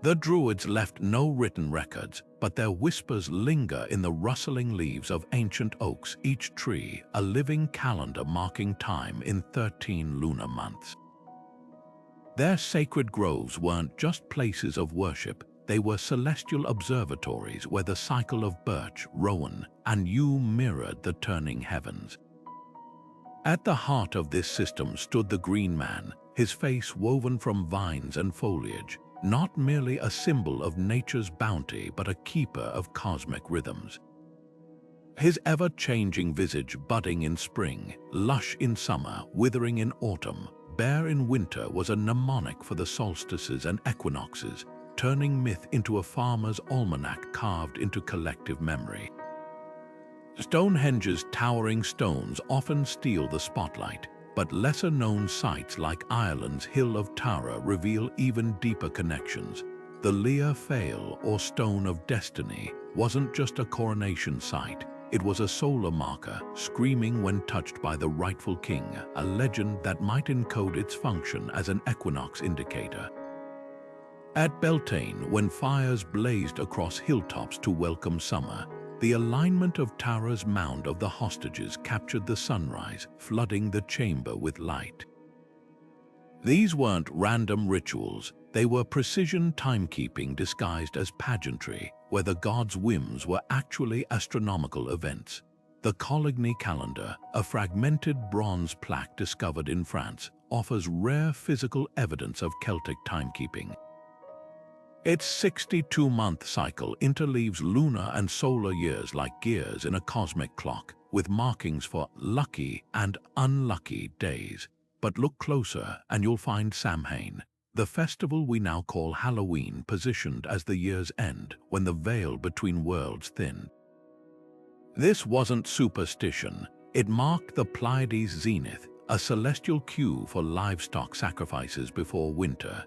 The Druids left no written records, but their whispers linger in the rustling leaves of ancient oaks, each tree a living calendar marking time in 13 lunar months. Their sacred groves weren't just places of worship, they were celestial observatories where the cycle of birch, rowan, and yew mirrored the turning heavens. At the heart of this system stood the Green Man, his face woven from vines and foliage, not merely a symbol of nature's bounty but a keeper of cosmic rhythms. His ever-changing visage budding in spring, lush in summer, withering in autumn, bare in winter was a mnemonic for the solstices and equinoxes, turning myth into a farmer's almanac carved into collective memory. Stonehenge's towering stones often steal the spotlight, but lesser-known sites like Ireland's Hill of Tara reveal even deeper connections. The Lia Fail, or Stone of Destiny, wasn't just a coronation site. It was a solar marker, screaming when touched by the rightful king, a legend that might encode its function as an equinox indicator. At Beltane, when fires blazed across hilltops to welcome summer, the alignment of Tara's mound of the hostages captured the sunrise, flooding the chamber with light. These weren't random rituals, they were precision timekeeping disguised as pageantry, where the gods' whims were actually astronomical events. The Coligny calendar, a fragmented bronze plaque discovered in France, offers rare physical evidence of Celtic timekeeping. Its 62-month cycle interleaves lunar and solar years like gears in a cosmic clock, with markings for lucky and unlucky days. But look closer and you'll find Samhain, the festival we now call Halloween, positioned as the year's end, when the veil between worlds thinned. This wasn't superstition. It marked the Pleiades' zenith, a celestial cue for livestock sacrifices before winter.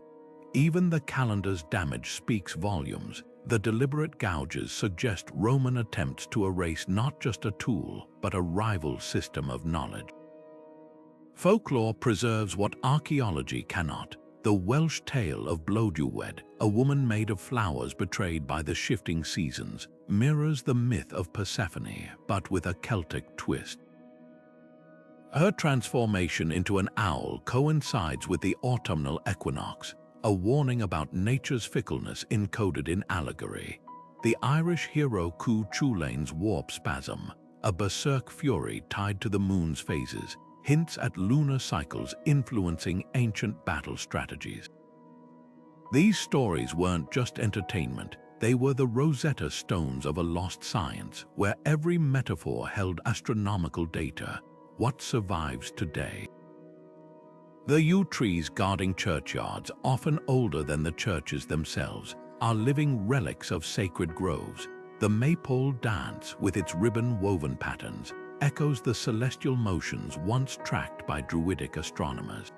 Even the calendar's damage speaks volumes. The deliberate gouges suggest Roman attempts to erase not just a tool, but a rival system of knowledge. Folklore preserves what archaeology cannot. The Welsh tale of Blodeuwedd, a woman made of flowers betrayed by the shifting seasons, mirrors the myth of Persephone, but with a Celtic twist. Her transformation into an owl coincides with the autumnal equinox, a warning about nature's fickleness encoded in allegory. The Irish hero Cú Chulain's warp spasm, a berserk fury tied to the moon's phases, hints at lunar cycles influencing ancient battle strategies. These stories weren't just entertainment, they were the Rosetta Stones of a lost science, where every metaphor held astronomical data. What survives today? The yew trees guarding churchyards, often older than the churches themselves, are living relics of sacred groves. The maypole dance, with its ribbon-woven patterns, echoes the celestial motions once tracked by Druidic astronomers.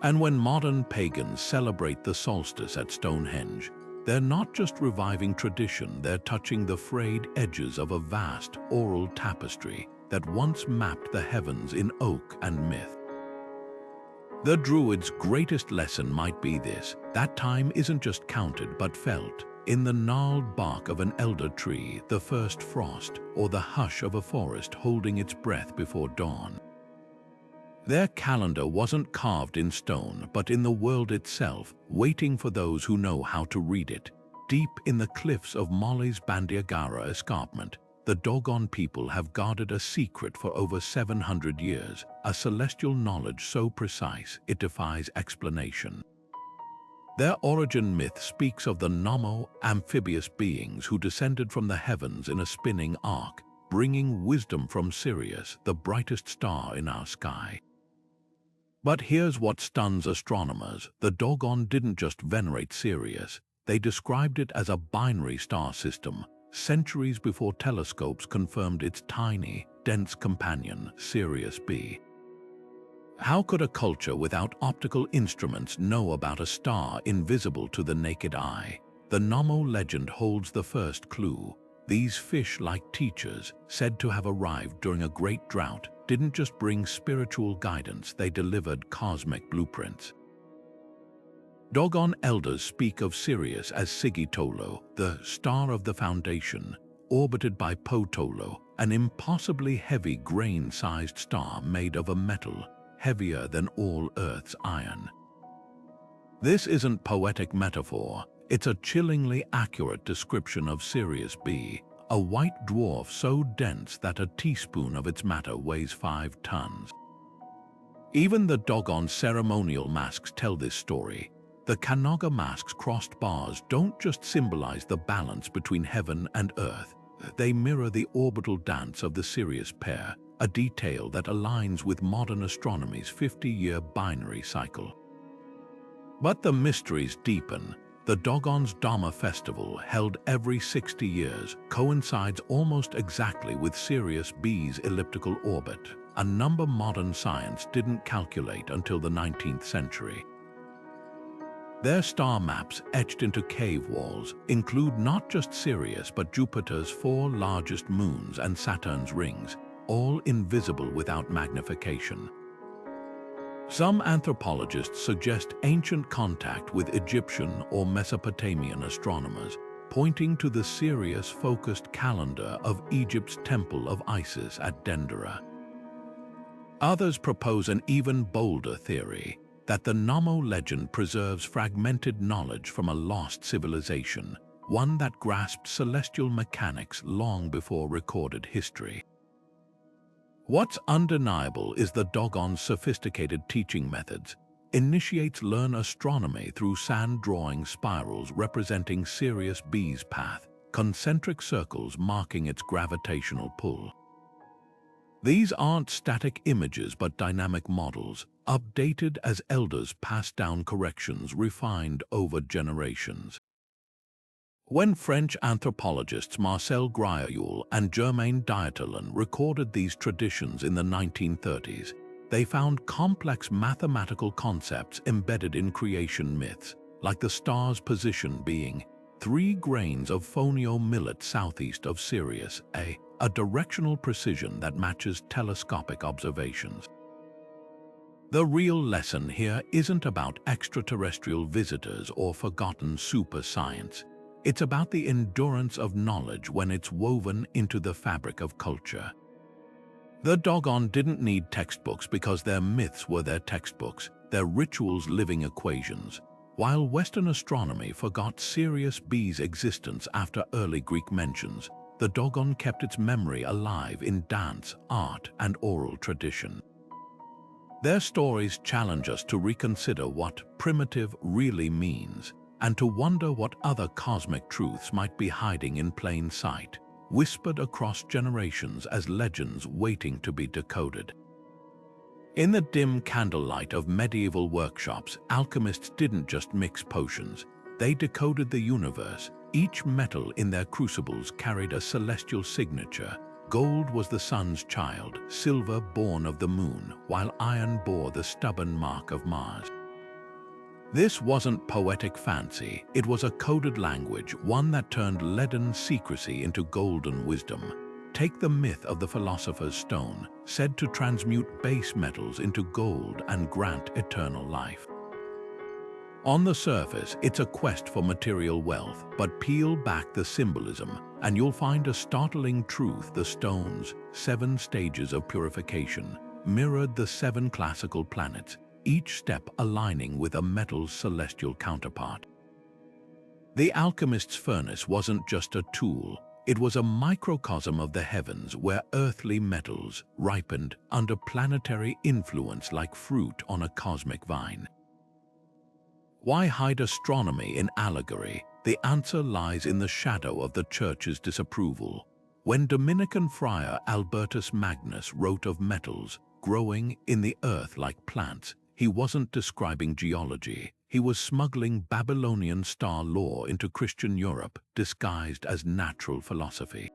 And when modern pagans celebrate the solstice at Stonehenge, they're not just reviving tradition, they're touching the frayed edges of a vast oral tapestry that once mapped the heavens in oak and myth. The Druids' greatest lesson might be this: that time isn't just counted but felt. In the gnarled bark of an elder tree, the first frost, or the hush of a forest holding its breath before dawn. Their calendar wasn't carved in stone, but in the world itself, waiting for those who know how to read it. Deep in the cliffs of Molly's Bandiagara escarpment, the Dogon people have guarded a secret for over 700 years, a celestial knowledge so precise it defies explanation. Their origin myth speaks of the Nommo, amphibious beings who descended from the heavens in a spinning ark, bringing wisdom from Sirius, the brightest star in our sky. But here's what stuns astronomers: the Dogon didn't just venerate Sirius, they described it as a binary star system, centuries before telescopes confirmed its tiny, dense companion, Sirius B. How could a culture without optical instruments know about a star invisible to the naked eye? The Nommo legend holds the first clue. These fish-like teachers, said to have arrived during a great drought, didn't just bring spiritual guidance, they delivered cosmic blueprints. Dogon elders speak of Sirius as Sigitolo, the star of the foundation, orbited by Potolo, an impossibly heavy grain-sized star made of a metal heavier than all Earth's iron. This isn't poetic metaphor, it's a chillingly accurate description of Sirius B, a white dwarf so dense that a teaspoon of its matter weighs 5 tons. Even the Dogon ceremonial masks tell this story. The Kanoga mask's crossed bars don't just symbolize the balance between heaven and earth, they mirror the orbital dance of the Sirius pair, a detail that aligns with modern astronomy's 50-year binary cycle. But the mysteries deepen. The Dogon's Dharma festival, held every 60 years, coincides almost exactly with Sirius B's elliptical orbit, a number modern science didn't calculate until the 19th century. Their star maps, etched into cave walls, include not just Sirius but Jupiter's 4 largest moons and Saturn's rings, all invisible without magnification. Some anthropologists suggest ancient contact with Egyptian or Mesopotamian astronomers, pointing to the Sirius-focused calendar of Egypt's Temple of Isis at Dendera. Others propose an even bolder theory, that the Nommo legend preserves fragmented knowledge from a lost civilization, one that grasped celestial mechanics long before recorded history. What's undeniable is the Dogon's sophisticated teaching methods. Initiates learn astronomy through sand-drawing spirals representing Sirius B's path, concentric circles marking its gravitational pull. These aren't static images but dynamic models, updated as elders pass down corrections refined over generations. When French anthropologists Marcel Griaule and Germain Dieterlen recorded these traditions in the 1930s, they found complex mathematical concepts embedded in creation myths, like the star's position being 3 grains of fonio millet southeast of Sirius, a directional precision that matches telescopic observations. The real lesson here isn't about extraterrestrial visitors or forgotten super science. It's about the endurance of knowledge when it's woven into the fabric of culture. The Dogon didn't need textbooks because their myths were their textbooks, their rituals living equations. While Western astronomy forgot Sirius B's existence after early Greek mentions, the Dogon kept its memory alive in dance, art, and oral tradition. Their stories challenge us to reconsider what primitive really means, and to wonder what other cosmic truths might be hiding in plain sight, whispered across generations as legends waiting to be decoded. In the dim candlelight of medieval workshops, alchemists didn't just mix potions, they decoded the universe. Each metal in their crucibles carried a celestial signature. Gold was the sun's child, silver born of the moon, while iron bore the stubborn mark of Mars. This wasn't poetic fancy, it was a coded language, one that turned leaden secrecy into golden wisdom. Take the myth of the philosopher's stone, said to transmute base metals into gold and grant eternal life. On the surface, it's a quest for material wealth, but peel back the symbolism, and you'll find a startling truth. The stone's 7 stages of purification mirrored the 7 classical planets, each step aligning with a metal's celestial counterpart. The alchemist's furnace wasn't just a tool, it was a microcosm of the heavens where earthly metals ripened under planetary influence like fruit on a cosmic vine. Why hide astronomy in allegory? The answer lies in the shadow of the Church's disapproval. When Dominican friar Albertus Magnus wrote of metals growing in the earth like plants, he wasn't describing geology. He was smuggling Babylonian star lore into Christian Europe, disguised as natural philosophy.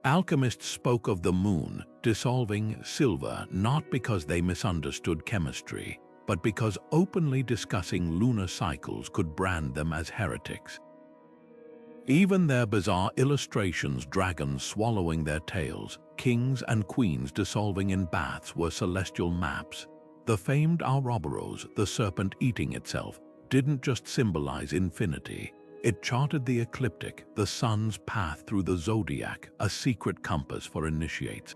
Alchemists spoke of the moon dissolving silver not because they misunderstood chemistry, but because openly discussing lunar cycles could brand them as heretics. Even their bizarre illustrations, dragons swallowing their tails, kings and queens dissolving in baths, were celestial maps. The famed Ouroboros, the serpent eating itself, didn't just symbolize infinity. It charted the ecliptic, the sun's path through the zodiac, a secret compass for initiates.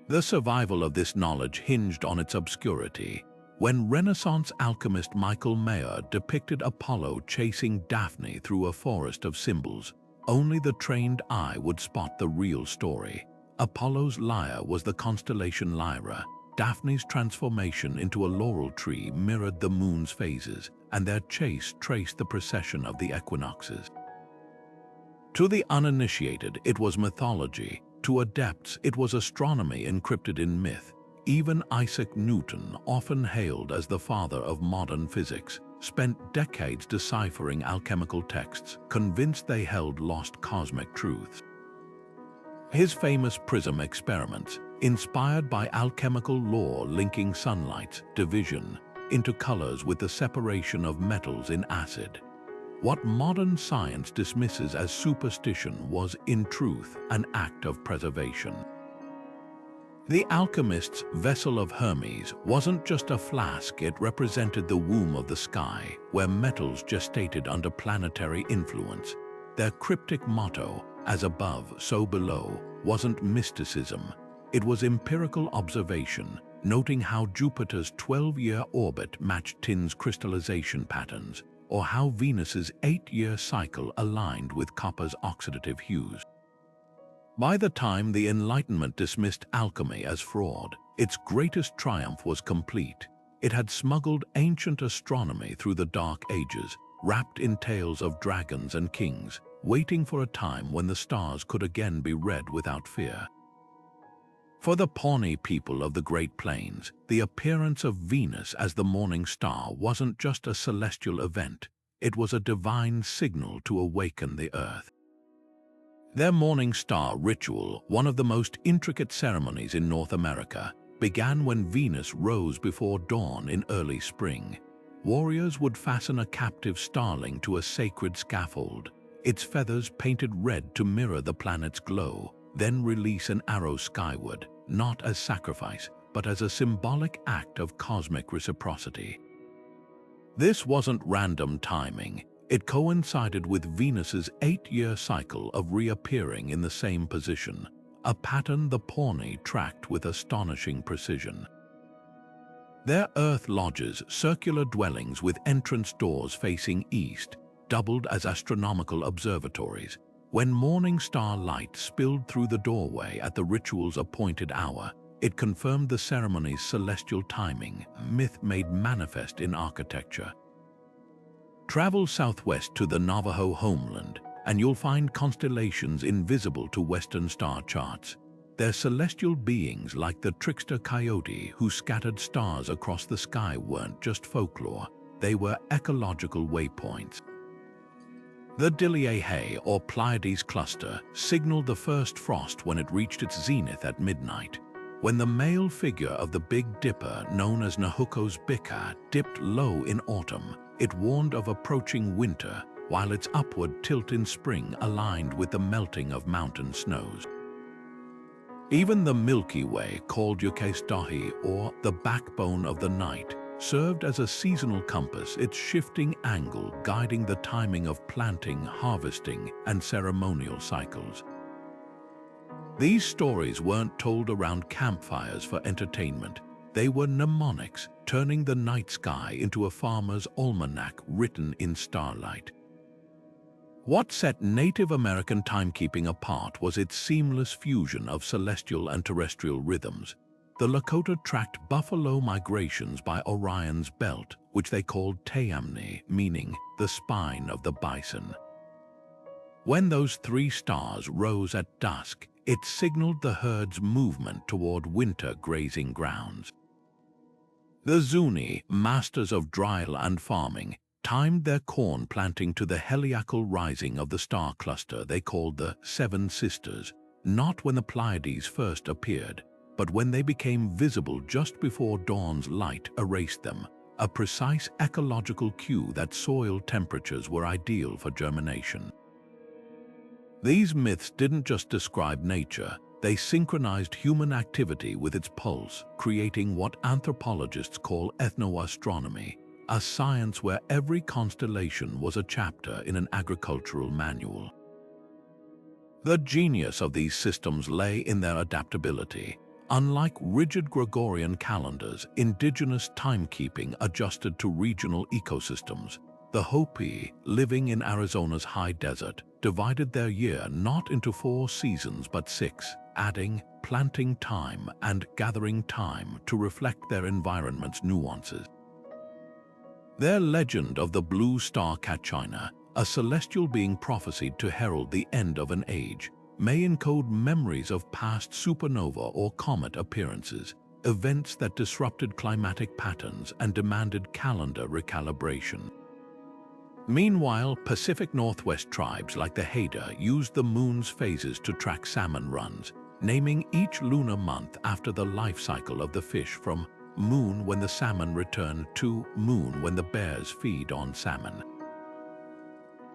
The survival of this knowledge hinged on its obscurity. When Renaissance alchemist Michael Mayer depicted Apollo chasing Daphne through a forest of symbols, only the trained eye would spot the real story. Apollo's lyre was the constellation Lyra. Daphne's transformation into a laurel tree mirrored the moon's phases, and their chase traced the precession of the equinoxes. To the uninitiated, it was mythology. To adepts, it was astronomy encrypted in myth. Even Isaac Newton, often hailed as the father of modern physics, spent decades deciphering alchemical texts, convinced they held lost cosmic truths. His famous prism experiments, inspired by alchemical law linking sunlight's division into colors with the separation of metals in acid. What modern science dismisses as superstition was, in truth, an act of preservation. The alchemist's vessel of Hermes wasn't just a flask, it represented the womb of the sky, where metals gestated under planetary influence. Their cryptic motto, "As above, so below," wasn't mysticism. It was empirical observation, noting how Jupiter's 12-year orbit matched tin's crystallization patterns, or how Venus's 8-year cycle aligned with copper's oxidative hues. By the time the Enlightenment dismissed alchemy as fraud, its greatest triumph was complete. It had smuggled ancient astronomy through the Dark Ages, wrapped in tales of dragons and kings, waiting for a time when the stars could again be read without fear. For the Pawnee people of the Great Plains, the appearance of Venus as the morning star wasn't just a celestial event, it was a divine signal to awaken the earth. Their morning star ritual, one of the most intricate ceremonies in North America, began when Venus rose before dawn in early spring. Warriors would fasten a captive starling to a sacred scaffold, its feathers painted red to mirror the planet's glow, then release an arrow skyward, not as sacrifice, but as a symbolic act of cosmic reciprocity. This wasn't random timing. It coincided with Venus's 8-year cycle of reappearing in the same position, a pattern the Pawnee tracked with astonishing precision. Their earth lodges, circular dwellings with entrance doors facing east, doubled as astronomical observatories. When morning star light spilled through the doorway at the ritual's appointed hour, it confirmed the ceremony's celestial timing, myth made manifest in architecture. Travel southwest to the Navajo homeland, and you'll find constellations invisible to Western star charts. They're celestial beings like the trickster coyote who scattered stars across the sky weren't just folklore, they were ecological waypoints. The Diliahe, or Pleiades cluster, signaled the first frost when it reached its zenith at midnight. When the male figure of the Big Dipper, known as Nahuko's Bika, dipped low in autumn, it warned of approaching winter, while its upward tilt in spring aligned with the melting of mountain snows. Even the Milky Way, called Yukestahi, or the backbone of the night, served as a seasonal compass, its shifting angle guiding the timing of planting, harvesting, and ceremonial cycles. These stories weren't told around campfires for entertainment. They were mnemonics, turning the night sky into a farmer's almanac written in starlight. What set Native American timekeeping apart was its seamless fusion of celestial and terrestrial rhythms. The Lakota tracked buffalo migrations by Orion's belt, which they called Teamni, meaning the spine of the bison. When those 3 stars rose at dusk, it signaled the herd's movement toward winter grazing grounds. The Zuni, masters of dry land farming, timed their corn planting to the heliacal rising of the star cluster they called the Seven Sisters, not when the Pleiades first appeared, but when they became visible just before dawn's light erased them, a precise ecological cue that soil temperatures were ideal for germination. These myths didn't just describe nature, they synchronized human activity with its pulse, creating what anthropologists call ethnoastronomy, a science where every constellation was a chapter in an agricultural manual. The genius of these systems lay in their adaptability. Unlike rigid Gregorian calendars, indigenous timekeeping adjusted to regional ecosystems. The Hopi, living in Arizona's high desert, divided their year not into 4 seasons but 6, adding planting time and gathering time to reflect their environment's nuances. Their legend of the blue star Kachina, a celestial being prophesied to herald the end of an age, may encode memories of past supernova or comet appearances, events that disrupted climatic patterns and demanded calendar recalibration. Meanwhile, Pacific Northwest tribes like the Haida used the moon's phases to track salmon runs, naming each lunar month after the life cycle of the fish, from moon when the salmon return to moon when the bears feed on salmon.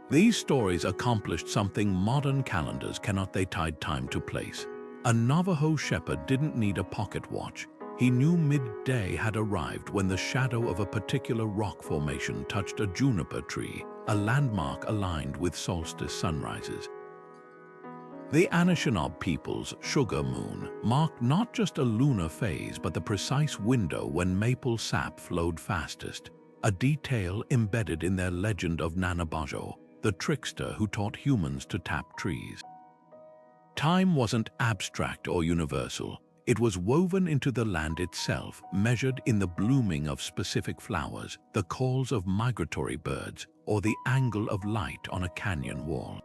These stories accomplished something modern calendars cannot. They tied time to place. A Navajo shepherd didn't need a pocket watch. He knew midday had arrived when the shadow of a particular rock formation touched a juniper tree, a landmark aligned with solstice sunrises. The Anishinaabe people's sugar moon marked not just a lunar phase but the precise window when maple sap flowed fastest, a detail embedded in their legend of Nanabajo, the trickster who taught humans to tap trees. Time wasn't abstract or universal. It was woven into the land itself, measured in the blooming of specific flowers, the calls of migratory birds, or the angle of light on a canyon wall.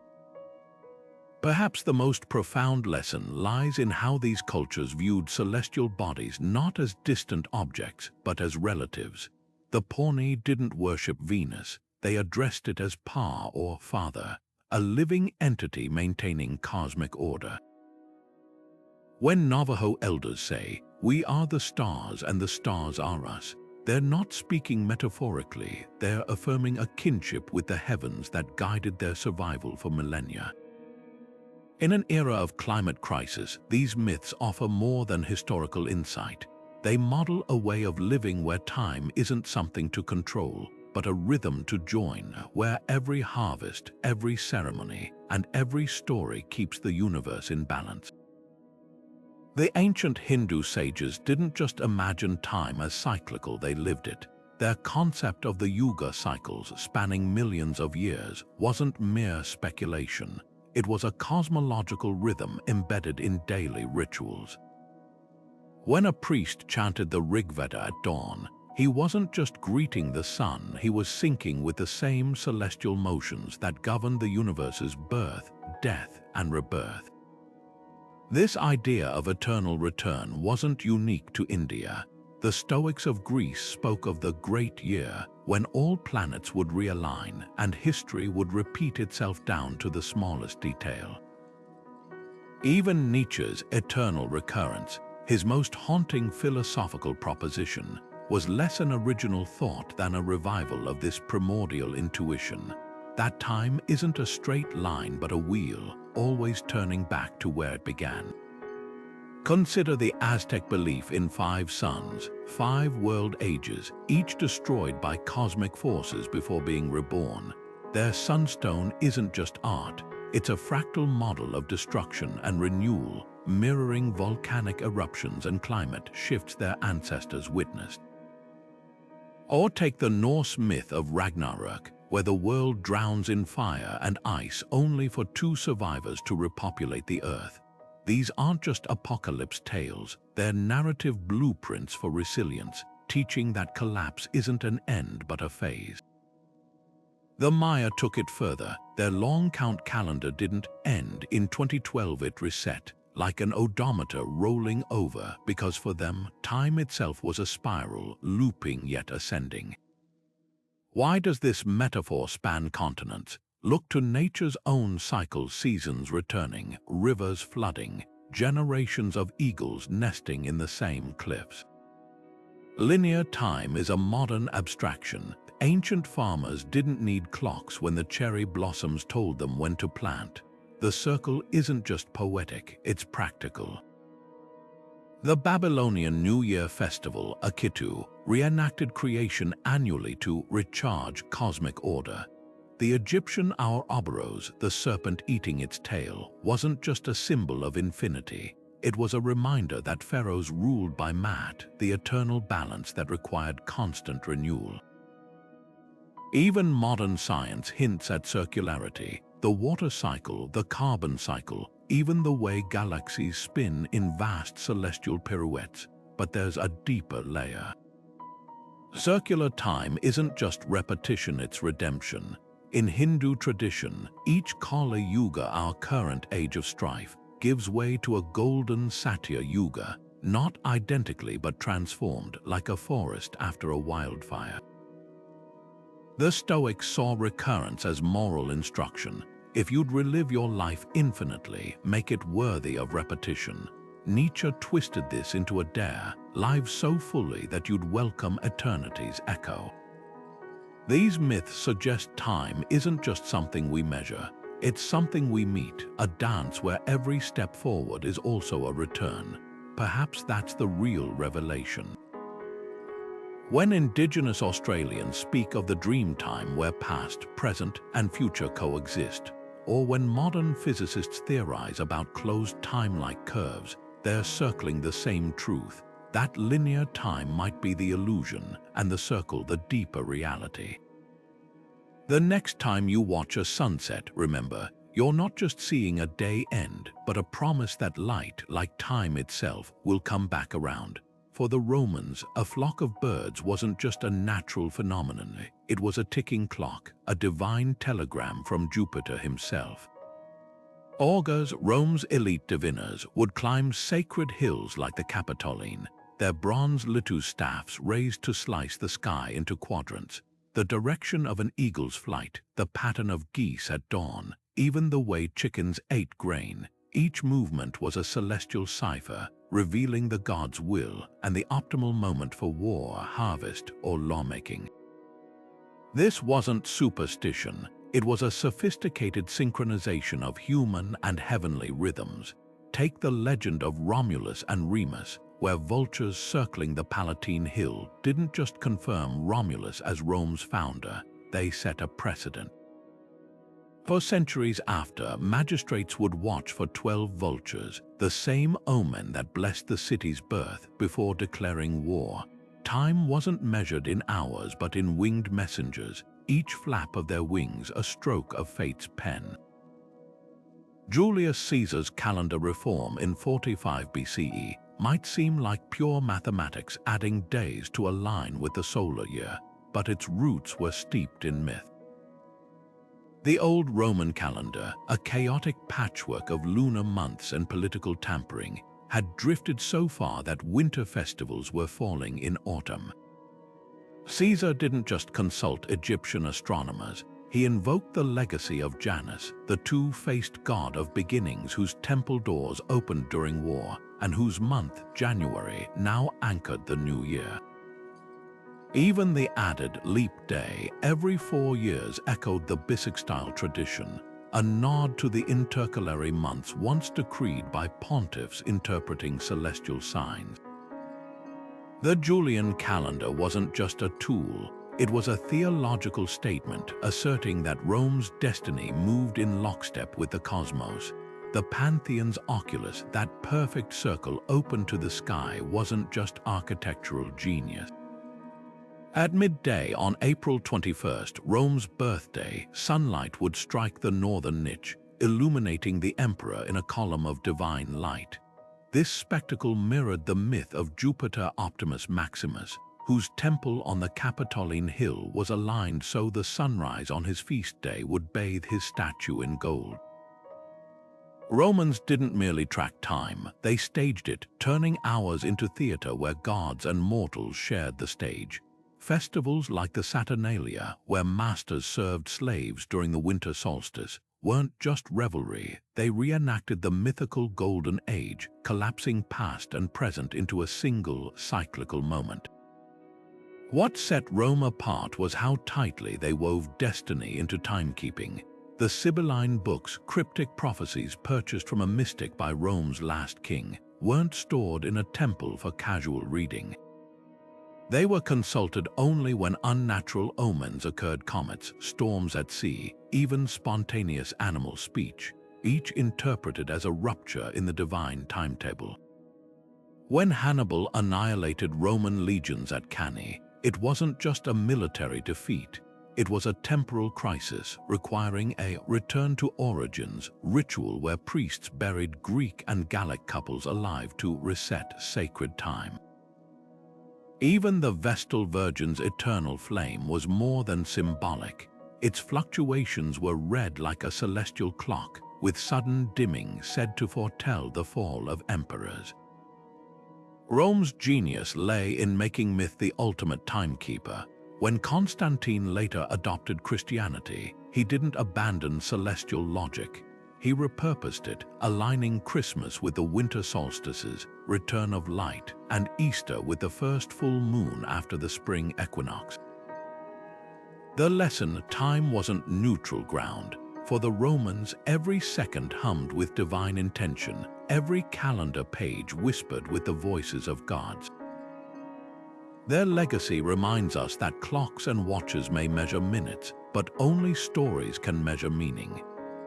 Perhaps the most profound lesson lies in how these cultures viewed celestial bodies not as distant objects, but as relatives. The Pawnee didn't worship Venus, they addressed it as Pa or Father, a living entity maintaining cosmic order. When Navajo elders say, "We are the stars and the stars are us," they're not speaking metaphorically, they're affirming a kinship with the heavens that guided their survival for millennia. In an era of climate crisis, these myths offer more than historical insight. They model a way of living where time isn't something to control, but a rhythm to join, where every harvest, every ceremony, and every story keeps the universe in balance. The ancient Hindu sages didn't just imagine time as cyclical, they lived it. Their concept of the yuga cycles spanning millions of years wasn't mere speculation. It was a cosmological rhythm embedded in daily rituals. When a priest chanted the Rigveda at dawn, he wasn't just greeting the sun, he was syncing with the same celestial motions that govern the universe's birth, death, and rebirth. This idea of eternal return wasn't unique to India. The Stoics of Greece spoke of the great year, when all planets would realign and history would repeat itself down to the smallest detail. Even Nietzsche's eternal recurrence, his most haunting philosophical proposition, was less an original thought than a revival of this primordial intuition, that time isn't a straight line but a wheel, always turning back to where it began. Consider the Aztec belief in 5 suns, 5 world ages, each destroyed by cosmic forces before being reborn. Their sunstone isn't just art, it's a fractal model of destruction and renewal, mirroring volcanic eruptions and climate shifts their ancestors witnessed. Or take the Norse myth of Ragnarok, where the world drowns in fire and ice only for 2 survivors to repopulate the earth. These aren't just apocalypse tales, they're narrative blueprints for resilience, teaching that collapse isn't an end but a phase. The Maya took it further. Their long count calendar didn't end in 2012, it reset, like an odometer rolling over, because for them, time itself was a spiral, looping yet ascending. Why does this metaphor span continents? Look to nature's own cycles, seasons returning, rivers flooding, generations of eagles nesting in the same cliffs. Linear time is a modern abstraction. Ancient farmers didn't need clocks when the cherry blossoms told them when to plant. The circle isn't just poetic, it's practical. The Babylonian New Year festival, Akitu, reenacted creation annually to recharge cosmic order. The Egyptian Ouroboros, the serpent eating its tail, wasn't just a symbol of infinity. It was a reminder that pharaohs ruled by Maat, the eternal balance that required constant renewal. Even modern science hints at circularity. The water cycle, the carbon cycle, even the way galaxies spin in vast celestial pirouettes. But there's a deeper layer. Circular time isn't just repetition, it's redemption. In Hindu tradition, each Kali Yuga, our current age of strife, gives way to a golden Satya Yuga, not identically but transformed, like a forest after a wildfire. The Stoics saw recurrence as moral instruction. If you'd relive your life infinitely, make it worthy of repetition. Nietzsche twisted this into a dare, live so fully that you'd welcome eternity's echo. These myths suggest time isn't just something we measure, it's something we meet, a dance where every step forward is also a return. Perhaps that's the real revelation. When Indigenous Australians speak of the dream time where past, present, and future coexist, or when modern physicists theorize about closed time-like curves, they're circling the same truth. That linear time might be the illusion, and the circle the deeper reality. The next time you watch a sunset, remember, You're not just seeing a day end, but a promise that light, like time itself, will come back around. For the Romans, a flock of birds wasn't just a natural phenomenon. It was a ticking clock, a divine telegram from Jupiter himself. Augurs, Rome's elite diviners, would climb sacred hills like the Capitoline, their bronze litu staffs raised to slice the sky into quadrants. The direction of an eagle's flight, the pattern of geese at dawn, even the way chickens ate grain. Each movement was a celestial cipher, revealing the gods' will and the optimal moment for war, harvest, or lawmaking. This wasn't superstition. It was a sophisticated synchronization of human and heavenly rhythms. Take the legend of Romulus and Remus, where vultures circling the Palatine Hill didn't just confirm Romulus as Rome's founder, they set a precedent. For centuries after, magistrates would watch for 12 vultures, the same omen that blessed the city's birth, before declaring war. Time wasn't measured in hours but in winged messengers, each flap of their wings a stroke of fate's pen. Julius Caesar's calendar reform in 45 BCE might seem like pure mathematics adding days to align with the solar year, but its roots were steeped in myth. The old Roman calendar, a chaotic patchwork of lunar months and political tampering, had drifted so far that winter festivals were falling in autumn. Caesar didn't just consult Egyptian astronomers, he invoked the legacy of Janus, the two-faced god of beginnings whose temple doors opened during war and whose month, January, now anchored the new year. Even the added leap day every 4 years echoed the bisextile tradition, a nod to the intercalary months once decreed by pontiffs interpreting celestial signs. The Julian calendar wasn't just a tool, it was a theological statement asserting that Rome's destiny moved in lockstep with the cosmos. The Pantheon's oculus, that perfect circle open to the sky, wasn't just architectural genius. At midday on April 21st, Rome's birthday, sunlight would strike the northern niche, illuminating the emperor in a column of divine light. This spectacle mirrored the myth of Jupiter Optimus Maximus, whose temple on the Capitoline Hill was aligned so the sunrise on his feast day would bathe his statue in gold. Romans didn't merely track time, they staged it, turning hours into theater where gods and mortals shared the stage. Festivals like the Saturnalia, where masters served slaves during the winter solstice, weren't just revelry, they reenacted the mythical Golden Age, collapsing past and present into a single, cyclical moment. What set Rome apart was how tightly they wove destiny into timekeeping. The Sibylline books, cryptic prophecies purchased from a mystic by Rome's last king, weren't stored in a temple for casual reading. They were consulted only when unnatural omens occurred: comets, storms at sea, even spontaneous animal speech, each interpreted as a rupture in the divine timetable. When Hannibal annihilated Roman legions at Cannae, it wasn't just a military defeat, it was a temporal crisis requiring a return to origins ritual where priests buried Greek and Gallic couples alive to reset sacred time. Even the Vestal Virgin's eternal flame was more than symbolic. Its fluctuations were read like a celestial clock, with sudden dimming said to foretell the fall of emperors. Rome's genius lay in making myth the ultimate timekeeper. When Constantine later adopted Christianity, he didn't abandon celestial logic. He repurposed it, aligning Christmas with the winter solstices, return of light, and Easter with the first full moon after the spring equinox. The lesson: time wasn't neutral ground. For the Romans, every second hummed with divine intention, every calendar page whispered with the voices of gods. Their legacy reminds us that clocks and watches may measure minutes, but only stories can measure meaning.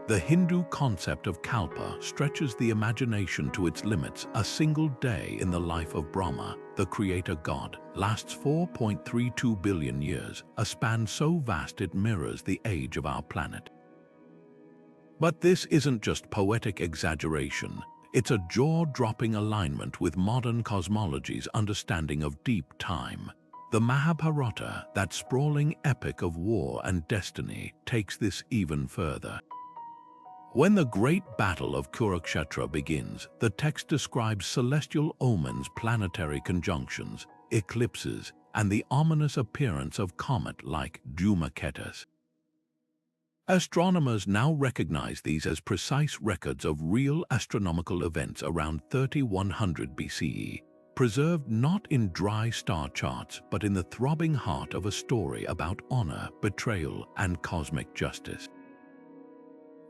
The Hindu concept of Kalpa stretches the imagination to its limits. A single day in the life of Brahma, the creator god, lasts 4.32 billion years, a span so vast it mirrors the age of our planet. But this isn't just poetic exaggeration. It's a jaw-dropping alignment with modern cosmology's understanding of deep time. The Mahabharata, that sprawling epic of war and destiny, takes this even further. When the great battle of Kurukshetra begins, the text describes celestial omens, planetary conjunctions, eclipses, and the ominous appearance of comet like Dhumiketus. Astronomers now recognize these as precise records of real astronomical events around 3100 BCE, preserved not in dry star charts but in the throbbing heart of a story about honor, betrayal, and cosmic justice.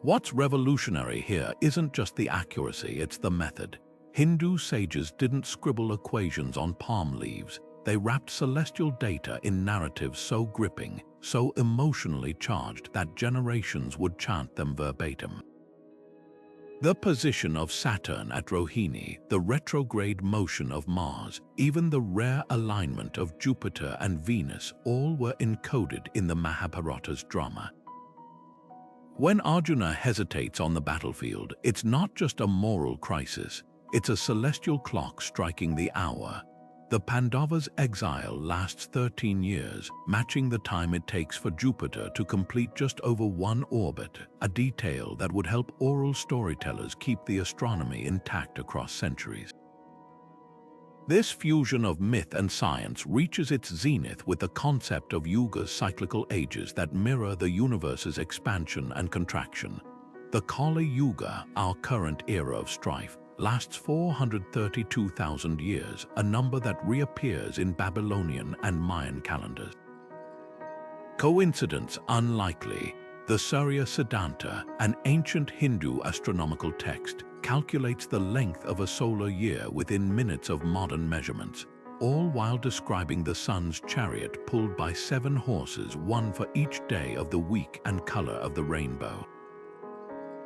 What's revolutionary here isn't just the accuracy, it's the method. Hindu sages didn't scribble equations on palm leaves. They wrapped celestial data in narratives so gripping, so emotionally charged that generations would chant them verbatim. The position of Saturn at Rohini, the retrograde motion of Mars, even the rare alignment of Jupiter and Venus, all were encoded in the Mahabharata's drama. When Arjuna hesitates on the battlefield, it's not just a moral crisis, it's a celestial clock striking the hour. The Pandavas' exile lasts 13 years, matching the time it takes for Jupiter to complete just over one orbit, a detail that would help oral storytellers keep the astronomy intact across centuries. This fusion of myth and science reaches its zenith with the concept of yugas, cyclical ages that mirror the universe's expansion and contraction. The Kali Yuga, our current era of strife, lasts 432,000 years, a number that reappears in Babylonian and Mayan calendars. Coincidence unlikely. The Surya Siddhanta, an ancient Hindu astronomical text, calculates the length of a solar year within minutes of modern measurements, all while describing the sun's chariot pulled by 7 horses, one for each day of the week and color of the rainbow.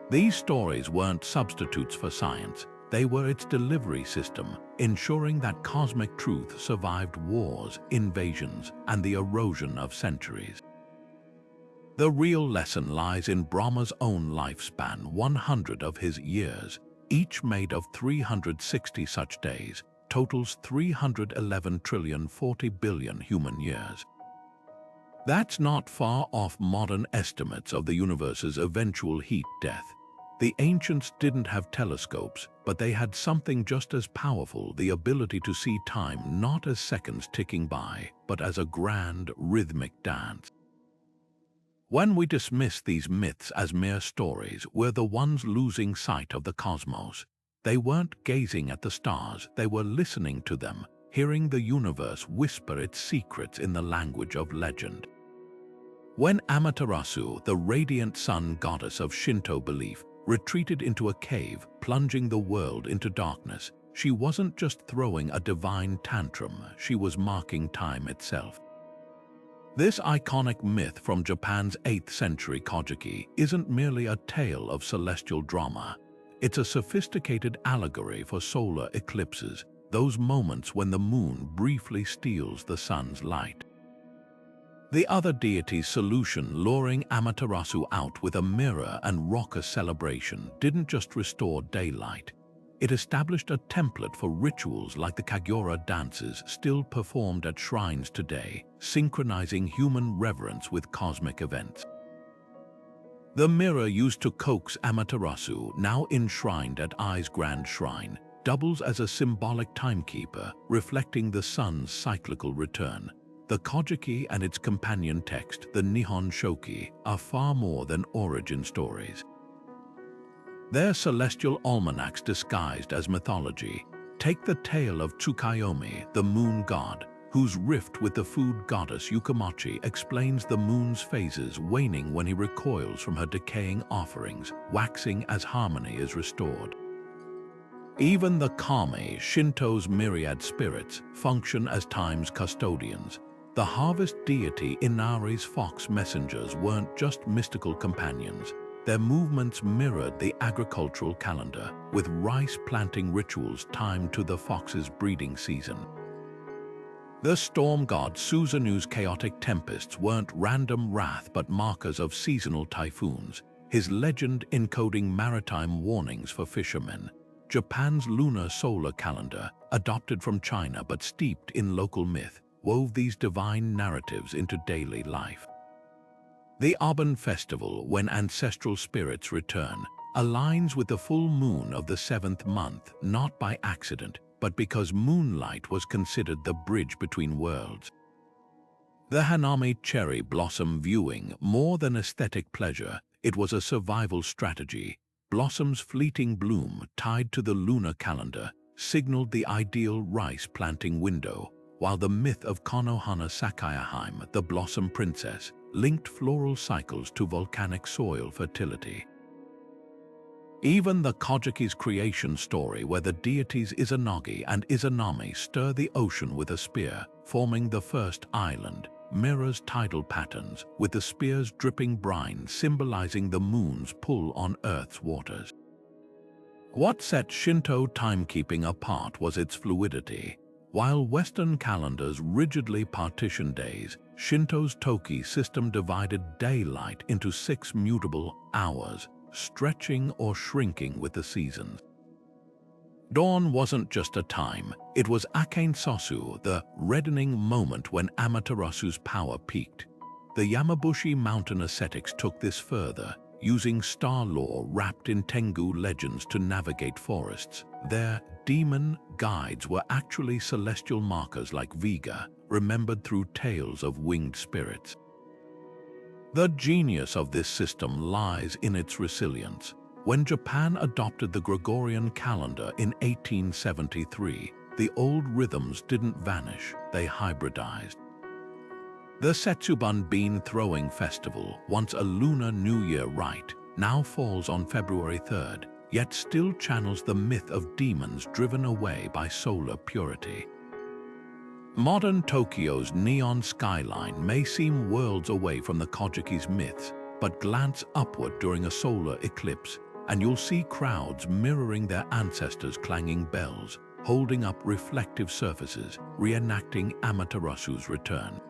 These stories weren't substitutes for science. They were its delivery system, ensuring that cosmic truth survived wars, invasions, and the erosion of centuries. The real lesson lies in Brahma's own lifespan, 100 of his years, each made of 360 such days, totals 311,040,000,000,000 human years. That's not far off modern estimates of the universe's eventual heat death. The ancients didn't have telescopes, but they had something just as powerful, the ability to see time not as seconds ticking by, but as a grand, rhythmic dance. When we dismiss these myths as mere stories, we're the ones losing sight of the cosmos. They weren't gazing at the stars, they were listening to them, hearing the universe whisper its secrets in the language of legend. When Amaterasu, the radiant sun goddess of Shinto belief, retreated into a cave, plunging the world into darkness, she wasn't just throwing a divine tantrum, she was marking time itself. This iconic myth from Japan's 8th century Kojiki isn't merely a tale of celestial drama. It's a sophisticated allegory for solar eclipses, those moments when the moon briefly steals the sun's light. The other deity's solution, luring Amaterasu out with a mirror and raucous celebration, didn't just restore daylight. It established a template for rituals like the Kagura dances still performed at shrines today, synchronizing human reverence with cosmic events. The mirror used to coax Amaterasu, now enshrined at Ai's grand shrine, doubles as a symbolic timekeeper, reflecting the sun's cyclical return. The Kojiki and its companion text, the Nihon Shoki, are far more than origin stories. They're celestial almanacs disguised as mythology. Take the tale of Tsukuyomi, the moon god, whose rift with the food goddess Yukimachi explains the moon's phases, waning when he recoils from her decaying offerings, waxing as harmony is restored. Even the kami, Shinto's myriad spirits, function as time's custodians. The harvest deity Inari's fox messengers weren't just mystical companions. Their movements mirrored the agricultural calendar, with rice planting rituals timed to the fox's breeding season. The storm god Suzanu's chaotic tempests weren't random wrath but markers of seasonal typhoons. his legend encoding maritime warnings for fishermen. Japan's lunar solar calendar, adopted from China but steeped in local myth, wove these divine narratives into daily life. The Obon festival, when ancestral spirits return, aligns with the full moon of the 7th month, not by accident, but because moonlight was considered the bridge between worlds. The Hanami cherry blossom viewing, more than aesthetic pleasure, it was a survival strategy. Blossom's fleeting bloom, tied to the lunar calendar, signaled the ideal rice planting window, while the myth of Konohana Sakaiheim, the blossom princess, linked floral cycles to volcanic soil fertility. Even the Kojiki's creation story, where the deities Izanagi and Izanami stir the ocean with a spear, forming the first island, mirrors tidal patterns, with the spear's dripping brine symbolizing the moon's pull on Earth's waters. What set Shinto timekeeping apart was its fluidity. While Western calendars rigidly partitioned days, Shinto's Toki system divided daylight into 6 mutable hours, stretching or shrinking with the seasons. Dawn wasn't just a time, it was Aken Sosu, the reddening moment when Amaterasu's power peaked. The Yamabushi mountain ascetics took this further, using star lore wrapped in Tengu legends to navigate forests. Their demon guides were actually celestial markers like Vega, remembered through tales of winged spirits. The genius of this system lies in its resilience. When Japan adopted the Gregorian calendar in 1873, the old rhythms didn't vanish, they hybridized. The Setsuban Bean Throwing Festival, once a Lunar New Year rite, now falls on February 3rd, yet still channels the myth of demons driven away by solar purity. Modern Tokyo's neon skyline may seem worlds away from the Kojiki's myths, but glance upward during a solar eclipse, and you'll see crowds mirroring their ancestors clanging bells, holding up reflective surfaces, reenacting Amaterasu's return.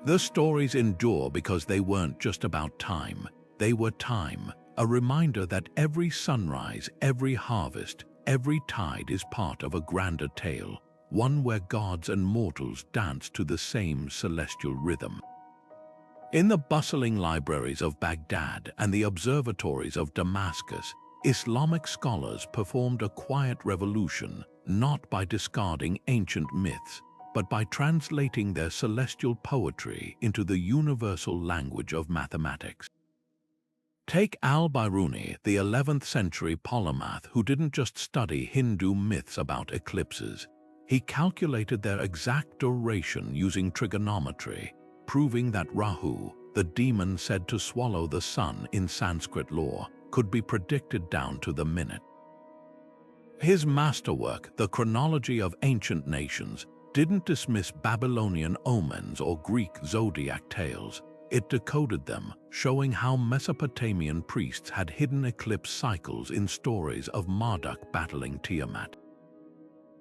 The stories endure because they weren't just about time, they were time, a reminder that every sunrise, every harvest, every tide is part of a grander tale, one where gods and mortals dance to the same celestial rhythm. In the bustling libraries of Baghdad and the observatories of Damascus, Islamic scholars performed a quiet revolution, not by discarding ancient myths, but by translating their celestial poetry into the universal language of mathematics. Take al-Biruni, the 11th century polymath who didn't just study Hindu myths about eclipses. He calculated their exact duration using trigonometry, proving that Rahu, the demon said to swallow the sun in Sanskrit lore, could be predicted down to the minute. His masterwork, The Chronology of Ancient Nations, didn't dismiss Babylonian omens or Greek zodiac tales. It decoded them, showing how Mesopotamian priests had hidden eclipse cycles in stories of Marduk battling Tiamat.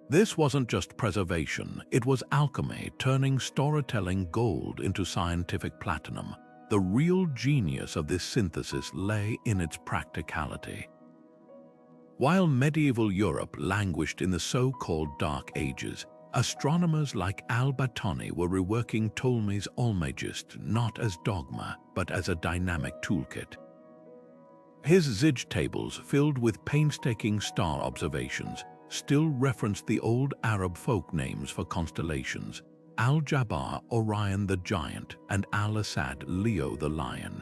This wasn't just preservation, it was alchemy, turning storytelling gold into scientific platinum. The real genius of this synthesis lay in its practicality. While medieval Europe languished in the so-called Dark Ages, astronomers like al-Battani were reworking Ptolemy's Almagest not as dogma, but as a dynamic toolkit. His Zij tables, filled with painstaking star observations, still referenced the old Arab folk names for constellations: Al-Jabbar, Orion the Giant, and Al-Asad, Leo the Lion.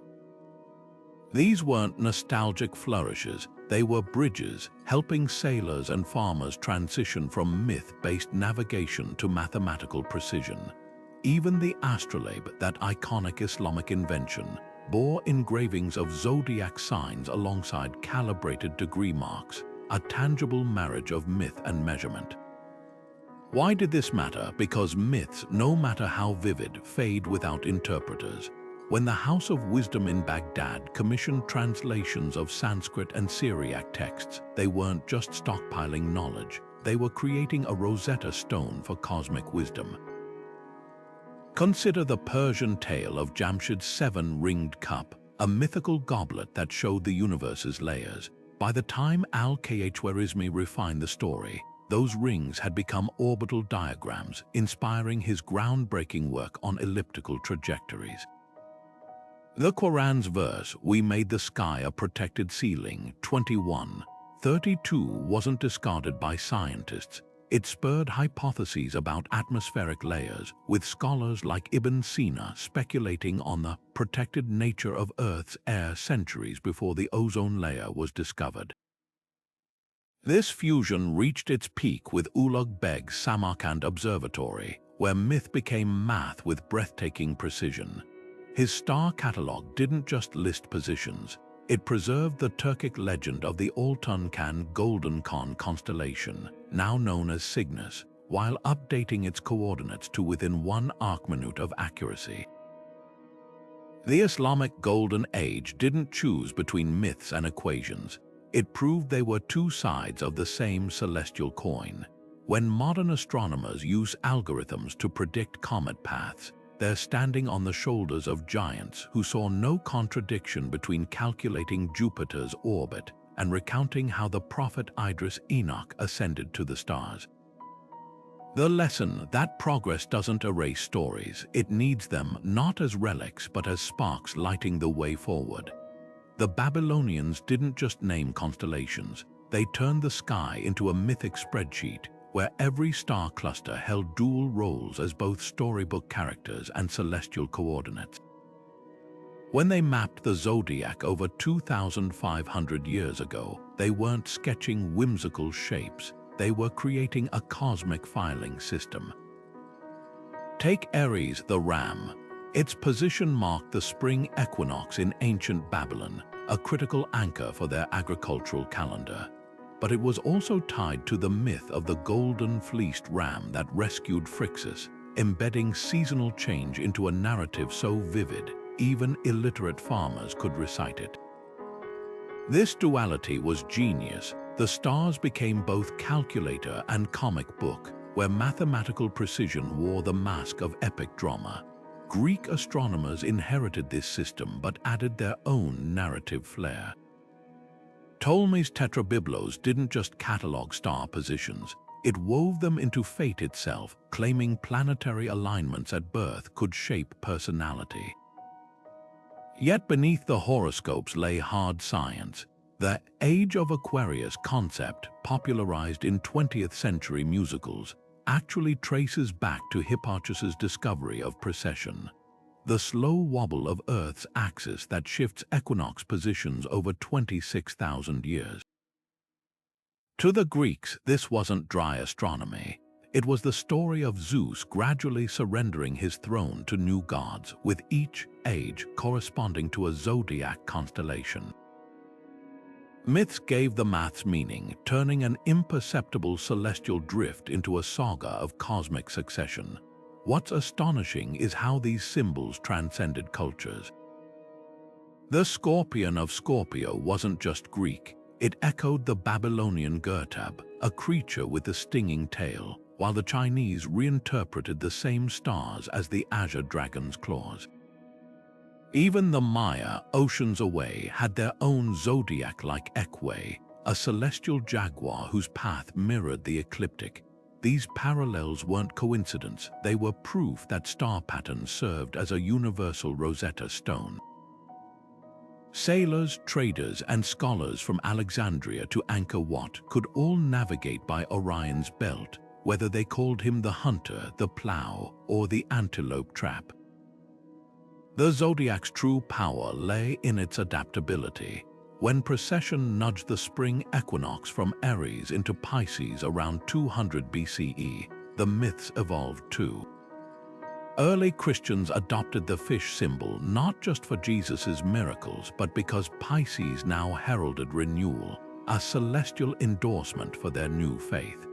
These weren't nostalgic flourishes, they were bridges, helping sailors and farmers transition from myth-based navigation to mathematical precision. Even the astrolabe, that iconic Islamic invention, bore engravings of zodiac signs alongside calibrated degree marks, a tangible marriage of myth and measurement. Why did this matter? Because myths, no matter how vivid, fade without interpreters. When the House of Wisdom in Baghdad commissioned translations of Sanskrit and Syriac texts, they weren't just stockpiling knowledge, they were creating a Rosetta Stone for cosmic wisdom. Consider the Persian tale of Jamshid's 7-ringed cup, a mythical goblet that showed the universe's layers. By the time Al-Khwarizmi refined the story, those rings had become orbital diagrams, inspiring his groundbreaking work on elliptical trajectories. The Quran's verse, "We made the sky a protected ceiling," 21:32, wasn't discarded by scientists. It spurred hypotheses about atmospheric layers, with scholars like Ibn Sina speculating on the protected nature of Earth's air centuries before the ozone layer was discovered. This fusion reached its peak with Ulugh Beg's Samarkand Observatory, where myth became math with breathtaking precision. His star catalogue didn't just list positions, it preserved the Turkic legend of the Altun Kan Golden Khan constellation, now known as Cygnus, while updating its coordinates to within 1 arcminute of accuracy. The Islamic Golden Age didn't choose between myths and equations. It proved they were two sides of the same celestial coin. When modern astronomers use algorithms to predict comet paths, they're standing on the shoulders of giants who saw no contradiction between calculating Jupiter's orbit and recounting how the prophet Idris Enoch ascended to the stars. The lesson: that progress doesn't erase stories, it needs them not as relics but as sparks lighting the way forward. The Babylonians didn't just name constellations, they turned the sky into a mythic spreadsheet where every star cluster held dual roles as both storybook characters and celestial coordinates. When they mapped the zodiac over 2,500 years ago, they weren't sketching whimsical shapes, they were creating a cosmic filing system. Take Aries, the ram. Its position marked the spring equinox in ancient Babylon, a critical anchor for their agricultural calendar. But it was also tied to the myth of the golden fleeced ram that rescued Phrixus, embedding seasonal change into a narrative so vivid, even illiterate farmers could recite it. This duality was genius. The stars became both calculator and comic book, where mathematical precision wore the mask of epic drama. Greek astronomers inherited this system but added their own narrative flair. Ptolemy's Tetrabiblos didn't just catalogue star positions, it wove them into fate itself, claiming planetary alignments at birth could shape personality. Yet beneath the horoscopes lay hard science. The Age of Aquarius concept, popularized in 20th century musicals, actually traces back to Hipparchus's discovery of precession, the slow wobble of Earth's axis that shifts equinox positions over 26,000 years. To the Greeks, this wasn't dry astronomy. It was the story of Zeus gradually surrendering his throne to new gods, with each age corresponding to a zodiac constellation. Myths gave the math's meaning, turning an imperceptible celestial drift into a saga of cosmic succession. What's astonishing is how these symbols transcended cultures. The scorpion of Scorpio wasn't just Greek, it echoed the Babylonian Gurtab, a creature with a stinging tail, while the Chinese reinterpreted the same stars as the azure dragon's claws. Even the Maya, oceans away, had their own zodiac-like Ekwe, a celestial jaguar whose path mirrored the ecliptic. These parallels weren't coincidence, they were proof that star patterns served as a universal Rosetta Stone. Sailors, traders, and scholars from Alexandria to Angkor Wat could all navigate by Orion's belt, whether they called him the hunter, the plow, or the antelope trap. The zodiac's true power lay in its adaptability. When precession nudged the spring equinox from Aries into Pisces around 200 BCE, the myths evolved too. Early Christians adopted the fish symbol not just for Jesus' miracles, but because Pisces now heralded renewal, a celestial endorsement for their new faith.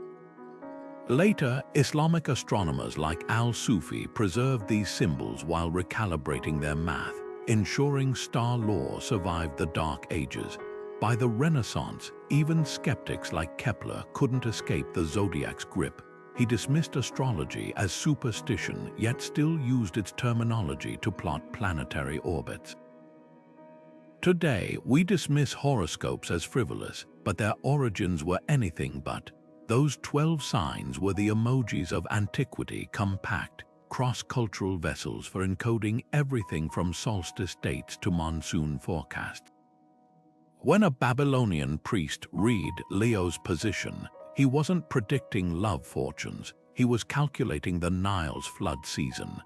Later, Islamic astronomers like al-Sufi preserved these symbols while recalibrating their math, ensuring star lore survived the Dark Ages. By the Renaissance, even skeptics like Kepler couldn't escape the zodiac's grip. He dismissed astrology as superstition, yet still used its terminology to plot planetary orbits. Today, we dismiss horoscopes as frivolous, but their origins were anything but. Those 12 signs were the emojis of antiquity, compact, cross-cultural vessels for encoding everything from solstice dates to monsoon forecasts. When a Babylonian priest read Leo's position, he wasn't predicting love fortunes, he was calculating the Nile's flood season.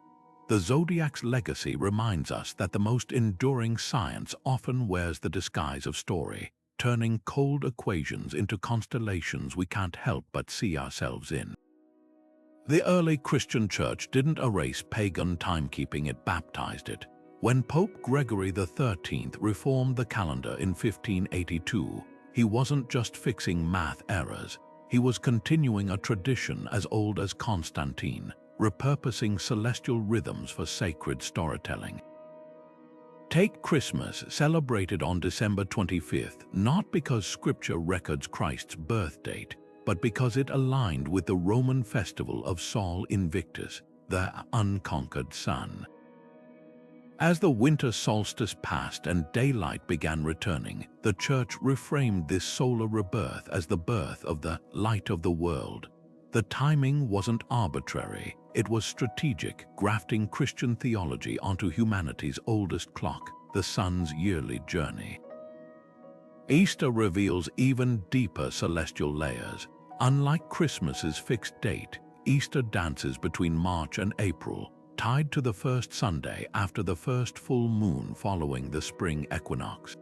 The zodiac's legacy reminds us that the most enduring science often wears the disguise of story, turning cold equations into constellations we can't help but see ourselves in. The early Christian church didn't erase pagan timekeeping, it baptized it. When Pope Gregory XIII reformed the calendar in 1582, he wasn't just fixing math errors, he was continuing a tradition as old as Constantine, repurposing celestial rhythms for sacred storytelling. Take Christmas, celebrated on December 25th, not because Scripture records Christ's birth date, but because it aligned with the Roman festival of Sol Invictus, the unconquered sun. As the winter solstice passed and daylight began returning, the Church reframed this solar rebirth as the birth of the light of the world. The timing wasn't arbitrary, it was strategic, grafting Christian theology onto humanity's oldest clock, the sun's yearly journey. Easter reveals even deeper celestial layers. Unlike Christmas's fixed date, Easter dances between March and April, tied to the first Sunday after the first full moon following the spring equinox.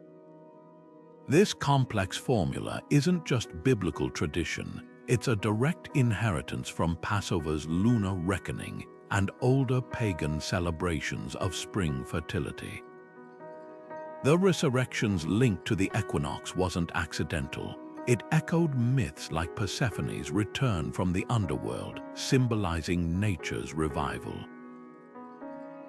This complex formula isn't just biblical tradition, it's a direct inheritance from Passover's lunar reckoning and older pagan celebrations of spring fertility. The resurrection's link to the equinox wasn't accidental. It echoed myths like Persephone's return from the underworld, symbolizing nature's revival.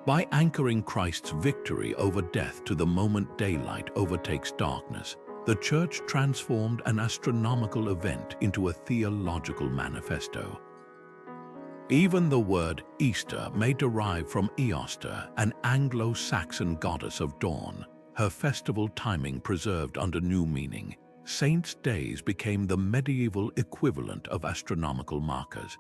By anchoring Christ's victory over death to the moment daylight overtakes darkness, the Church transformed an astronomical event into a theological manifesto. Even the word Easter may derive from Eoster, an Anglo-Saxon goddess of dawn, her festival timing preserved under new meaning. Saints' days became the medieval equivalent of astronomical markers.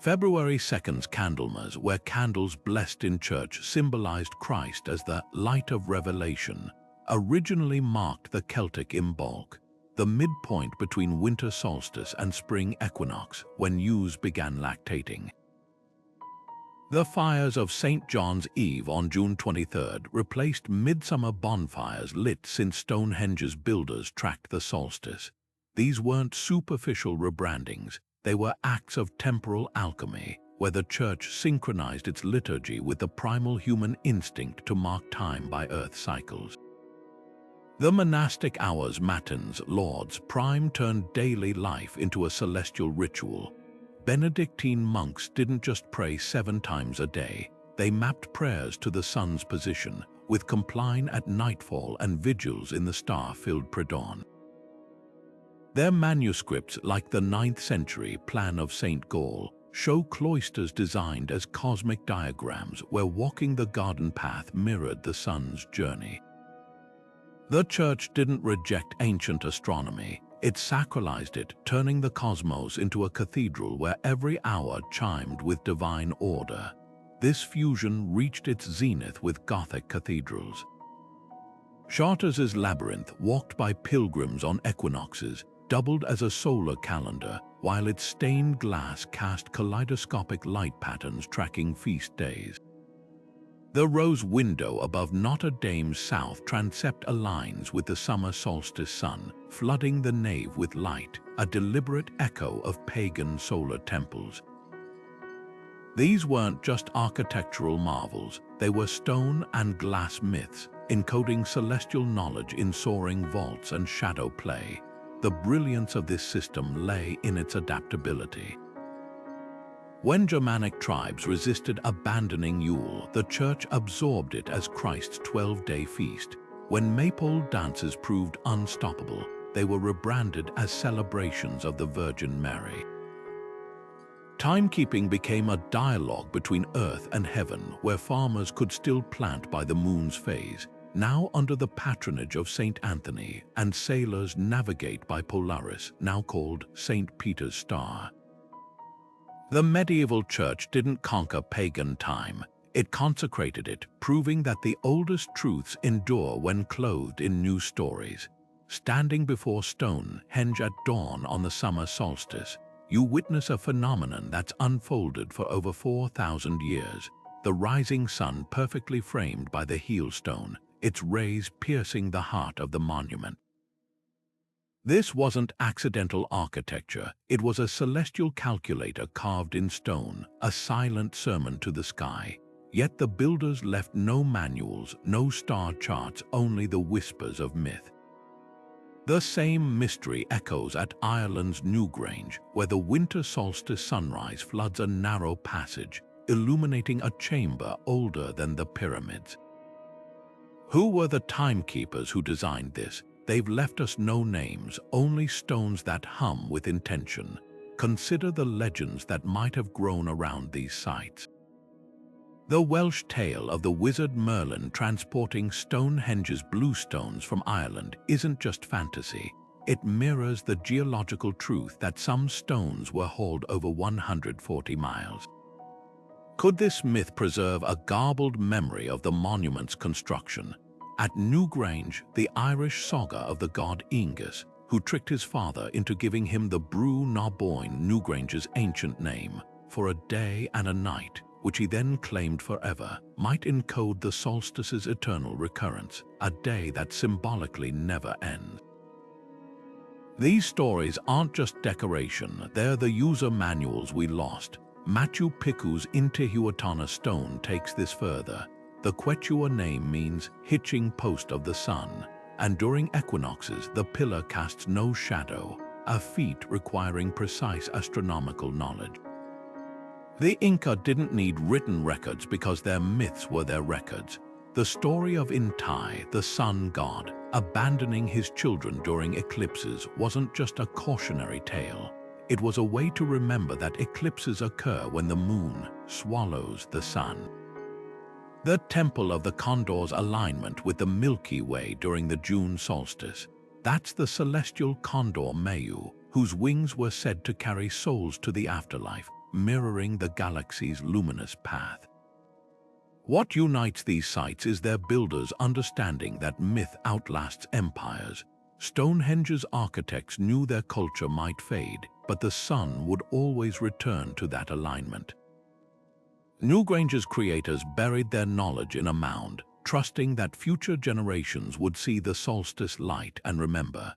February 2nd's Candlemas, where candles blessed in church symbolized Christ as the light of revelation, originally marked the Celtic imbolc, the midpoint between winter solstice and spring equinox, when ewes began lactating. The fires of St. John's Eve on June 23rd replaced midsummer bonfires lit since Stonehenge's builders tracked the solstice. These weren't superficial rebrandings, they were acts of temporal alchemy, where the Church synchronized its liturgy with the primal human instinct to mark time by Earth cycles. The monastic hours, matins, lauds, prime turned daily life into a celestial ritual. Benedictine monks didn't just pray 7 times a day, they mapped prayers to the sun's position, with compline at nightfall and vigils in the star-filled predawn. Their manuscripts, like the 9th century Plan of St. Gall, show cloisters designed as cosmic diagrams where walking the garden path mirrored the sun's journey. The Church didn't reject ancient astronomy, it sacralized it, turning the cosmos into a cathedral where every hour chimed with divine order. This fusion reached its zenith with Gothic cathedrals. Chartres' labyrinth, walked by pilgrims on equinoxes, doubled as a solar calendar, while its stained glass cast kaleidoscopic light patterns tracking feast days. The rose window above Notre Dame's south transept aligns with the summer solstice sun, flooding the nave with light, a deliberate echo of pagan solar temples. These weren't just architectural marvels, they were stone and glass myths, encoding celestial knowledge in soaring vaults and shadow play. The brilliance of this system lay in its adaptability. When Germanic tribes resisted abandoning Yule, the Church absorbed it as Christ's 12-day feast. When maypole dances proved unstoppable, they were rebranded as celebrations of the Virgin Mary. Timekeeping became a dialogue between earth and heaven, where farmers could still plant by the moon's phase, now under the patronage of Saint Anthony, and sailors navigate by Polaris, now called St. Peter's Star. The medieval church didn't conquer pagan time. It consecrated it, proving that the oldest truths endure when clothed in new stories. Standing before Stonehenge at dawn on the summer solstice, you witness a phenomenon that's unfolded for over 4,000 years. The rising sun perfectly framed by the heelstone, its rays piercing the heart of the monument. This wasn't accidental architecture, it was a celestial calculator carved in stone, a silent sermon to the sky. Yet the builders left no manuals, no star charts, only the whispers of myth. The same mystery echoes at Ireland's Newgrange, where the winter solstice sunrise floods a narrow passage, illuminating a chamber older than the pyramids. Who were the timekeepers who designed this? They've left us no names, only stones that hum with intention. Consider the legends that might have grown around these sites. The Welsh tale of the wizard Merlin transporting Stonehenge's blue stones from Ireland isn't just fantasy. It mirrors the geological truth that some stones were hauled over 140 miles. Could this myth preserve a garbled memory of the monument's construction? At Newgrange, the Irish saga of the god Ingus, who tricked his father into giving him the Brú na Bóinne, Newgrange's ancient name, for a day and a night, which he then claimed forever, might encode the solstice's eternal recurrence, a day that symbolically never ends. These stories aren't just decoration, they're the user manuals we lost. Machu Picchu's Intihuatana stone takes this further. The Quechua name means hitching post of the sun, and during equinoxes the pillar casts no shadow, a feat requiring precise astronomical knowledge. The Inca didn't need written records because their myths were their records. The story of Inti, the sun god, abandoning his children during eclipses wasn't just a cautionary tale. It was a way to remember that eclipses occur when the moon swallows the sun. The Temple of the Condor's alignment with the Milky Way during the June solstice. That's the celestial condor Mayu, whose wings were said to carry souls to the afterlife, mirroring the galaxy's luminous path. What unites these sites is their builders' understanding that myth outlasts empires. Stonehenge's architects knew their culture might fade, but the sun would always return to that alignment. Newgrange's creators buried their knowledge in a mound, trusting that future generations would see the solstice light and remember.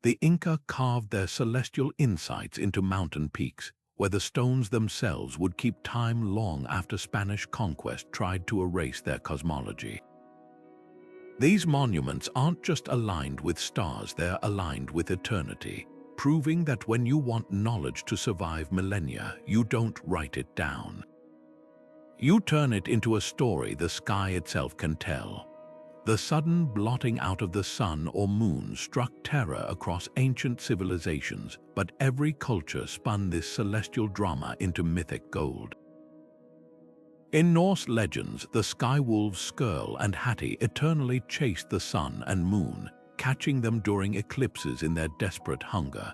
The Inca carved their celestial insights into mountain peaks, where the stones themselves would keep time long after Spanish conquest tried to erase their cosmology. These monuments aren't just aligned with stars, they're aligned with eternity, proving that when you want knowledge to survive millennia, you don't write it down. You turn it into a story the sky itself can tell. The sudden blotting out of the sun or moon struck terror across ancient civilizations, but every culture spun this celestial drama into mythic gold. In Norse legends, the sky wolves Skirl and Hati eternally chased the sun and moon, catching them during eclipses in their desperate hunger.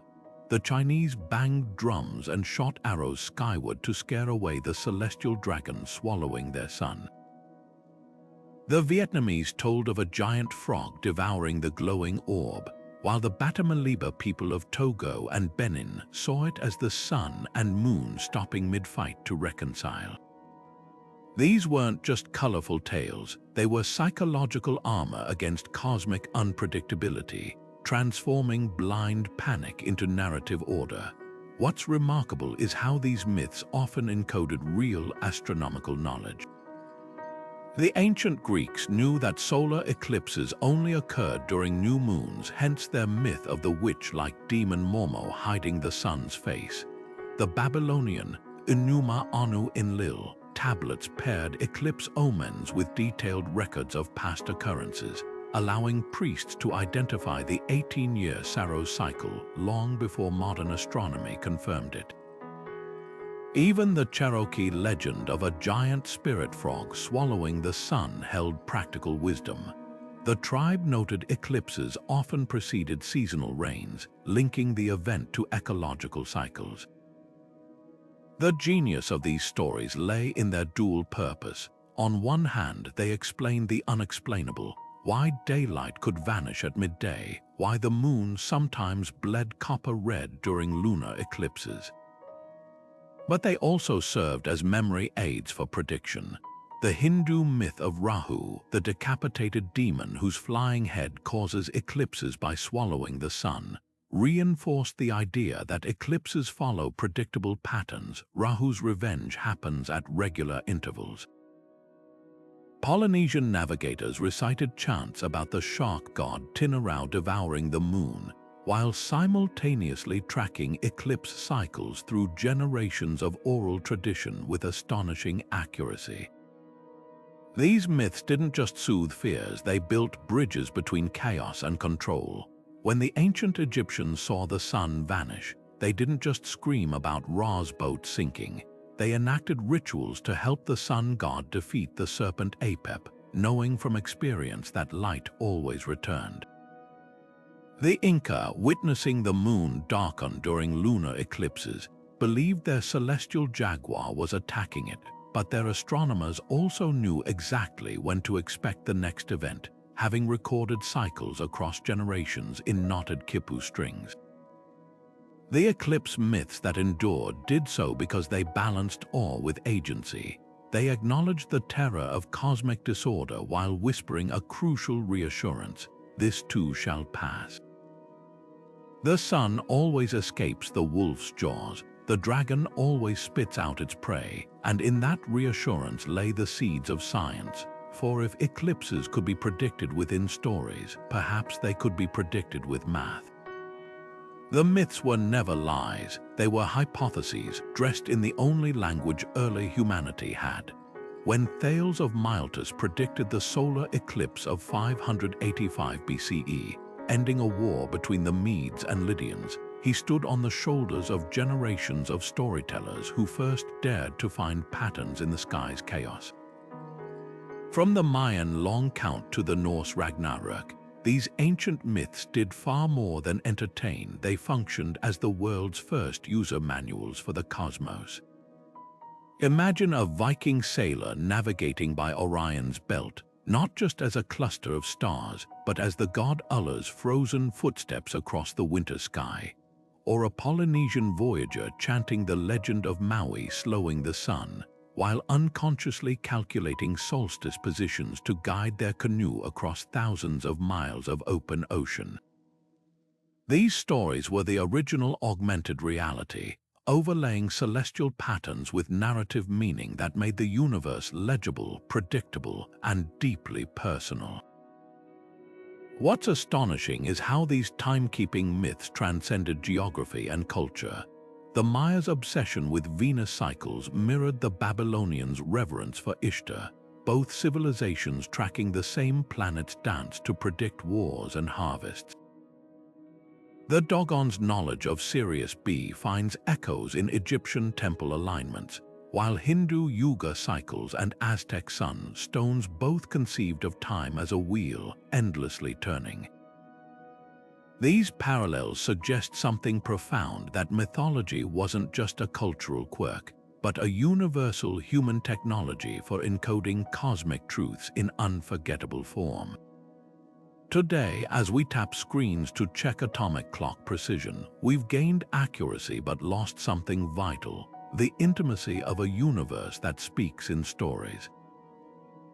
The Chinese banged drums and shot arrows skyward to scare away the celestial dragon swallowing their sun. The Vietnamese told of a giant frog devouring the glowing orb, while the Batamaliba people of Togo and Benin saw it as the sun and moon stopping mid-fight to reconcile. These weren't just colorful tales, they were psychological armor against cosmic unpredictability, transforming blind panic into narrative order. What's remarkable is how these myths often encoded real astronomical knowledge. The ancient Greeks knew that solar eclipses only occurred during new moons, hence their myth of the witch-like demon Momo hiding the sun's face. The Babylonian Enuma Anu Enlil tablets paired eclipse omens with detailed records of past occurrences, allowing priests to identify the 18-year Saros cycle long before modern astronomy confirmed it. Even the Cherokee legend of a giant spirit frog swallowing the sun held practical wisdom. The tribe noted eclipses often preceded seasonal rains, linking the event to ecological cycles. The genius of these stories lay in their dual purpose. On one hand, they explained the unexplainable, why daylight could vanish at midday, why the moon sometimes bled copper red during lunar eclipses. But they also served as memory aids for prediction. The Hindu myth of Rahu, the decapitated demon whose flying head causes eclipses by swallowing the sun, reinforced the idea that eclipses follow predictable patterns. Rahu's revenge happens at regular intervals. Polynesian navigators recited chants about the shark god Tinarau devouring the moon, while simultaneously tracking eclipse cycles through generations of oral tradition with astonishing accuracy. These myths didn't just soothe fears, they built bridges between chaos and control. When the ancient Egyptians saw the sun vanish, they didn't just scream about Ra's boat sinking. They enacted rituals to help the sun god defeat the serpent Apep, knowing from experience that light always returned. The Inca, witnessing the moon darken during lunar eclipses, believed their celestial jaguar was attacking it, but their astronomers also knew exactly when to expect the next event, having recorded cycles across generations in knotted quipu strings. The eclipse myths that endured did so because they balanced awe with agency. They acknowledged the terror of cosmic disorder while whispering a crucial reassurance: this too shall pass. The sun always escapes the wolf's jaws, the dragon always spits out its prey, and in that reassurance lay the seeds of science. For if eclipses could be predicted within stories, perhaps they could be predicted with math. The myths were never lies, they were hypotheses dressed in the only language early humanity had. When Thales of Miletus predicted the solar eclipse of 585 BCE, ending a war between the Medes and Lydians, he stood on the shoulders of generations of storytellers who first dared to find patterns in the sky's chaos. From the Mayan long count to the Norse Ragnarök, these ancient myths did far more than entertain. They functioned as the world's first user manuals for the cosmos. Imagine a Viking sailor navigating by Orion's belt, not just as a cluster of stars, but as the god Ullr's frozen footsteps across the winter sky. Or a Polynesian voyager chanting the legend of Maui slowing the sun, while unconsciously calculating solstice positions to guide their canoe across thousands of miles of open ocean. These stories were the original augmented reality, overlaying celestial patterns with narrative meaning that made the universe legible, predictable, and deeply personal. What's astonishing is how these timekeeping myths transcended geography and culture. The Mayas' obsession with Venus cycles mirrored the Babylonians' reverence for Ishtar, both civilizations tracking the same planet's dance to predict wars and harvests. The Dogon's knowledge of Sirius B finds echoes in Egyptian temple alignments, while Hindu yuga cycles and Aztec sun stones both conceived of time as a wheel, endlessly turning. These parallels suggest something profound: that mythology wasn't just a cultural quirk, but a universal human technology for encoding cosmic truths in unforgettable form. Today, as we tap screens to check atomic clock precision, we've gained accuracy but lost something vital: the intimacy of a universe that speaks in stories.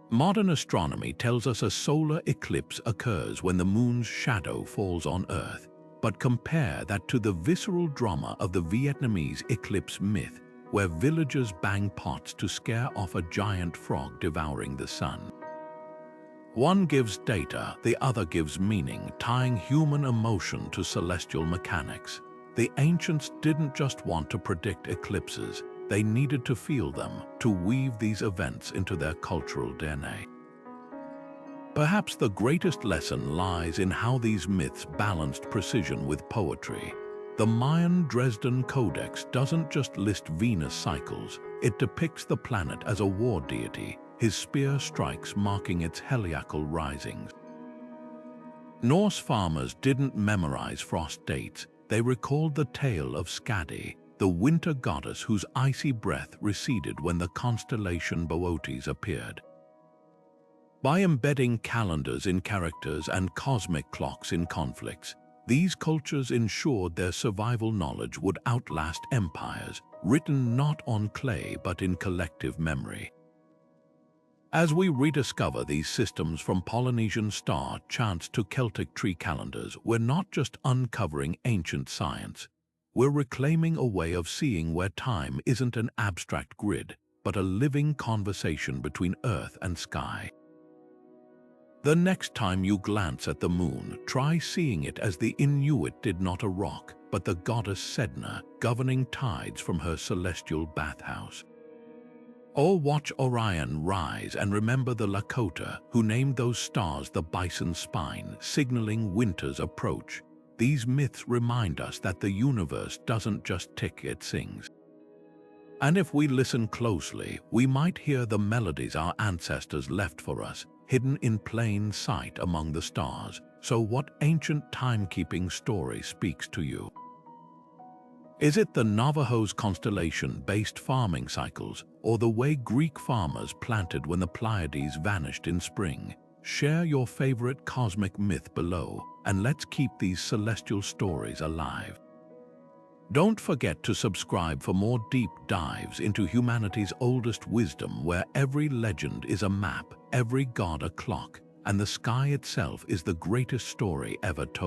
Modern astronomy tells us a solar eclipse occurs when the moon's shadow falls on Earth, but compare that to the visceral drama of the Vietnamese eclipse myth, where villagers bang pots to scare off a giant frog devouring the sun. One gives data, the other gives meaning, tying human emotion to celestial mechanics. The ancients didn't just want to predict eclipses, they needed to feel them, to weave these events into their cultural DNA. Perhaps the greatest lesson lies in how these myths balanced precision with poetry. The Mayan Dresden Codex doesn't just list Venus cycles, it depicts the planet as a war deity, his spear strikes marking its heliacal risings. Norse farmers didn't memorize frost dates. They recalled the tale of Skadi, the winter goddess whose icy breath receded when the constellation Boötes appeared. By embedding calendars in characters and cosmic clocks in conflicts, these cultures ensured their survival knowledge would outlast empires, written not on clay but in collective memory. As we rediscover these systems from Polynesian star chants to Celtic tree calendars, we're not just uncovering ancient science. We're reclaiming a way of seeing where time isn't an abstract grid, but a living conversation between earth and sky. The next time you glance at the moon, try seeing it as the Inuit did, not a rock, but the goddess Sedna governing tides from her celestial bathhouse. Or watch Orion rise and remember the Lakota who named those stars the bison's spine, signaling winter's approach. These myths remind us that the universe doesn't just tick, it sings. And if we listen closely, we might hear the melodies our ancestors left for us, hidden in plain sight among the stars. So what ancient timekeeping story speaks to you? Is it the Navajo's constellation-based farming cycles, or the way Greek farmers planted when the Pleiades vanished in spring? Share your favorite cosmic myth below, and let's keep these celestial stories alive. Don't forget to subscribe for more deep dives into humanity's oldest wisdom, where every legend is a map, every god a clock, and the sky itself is the greatest story ever told.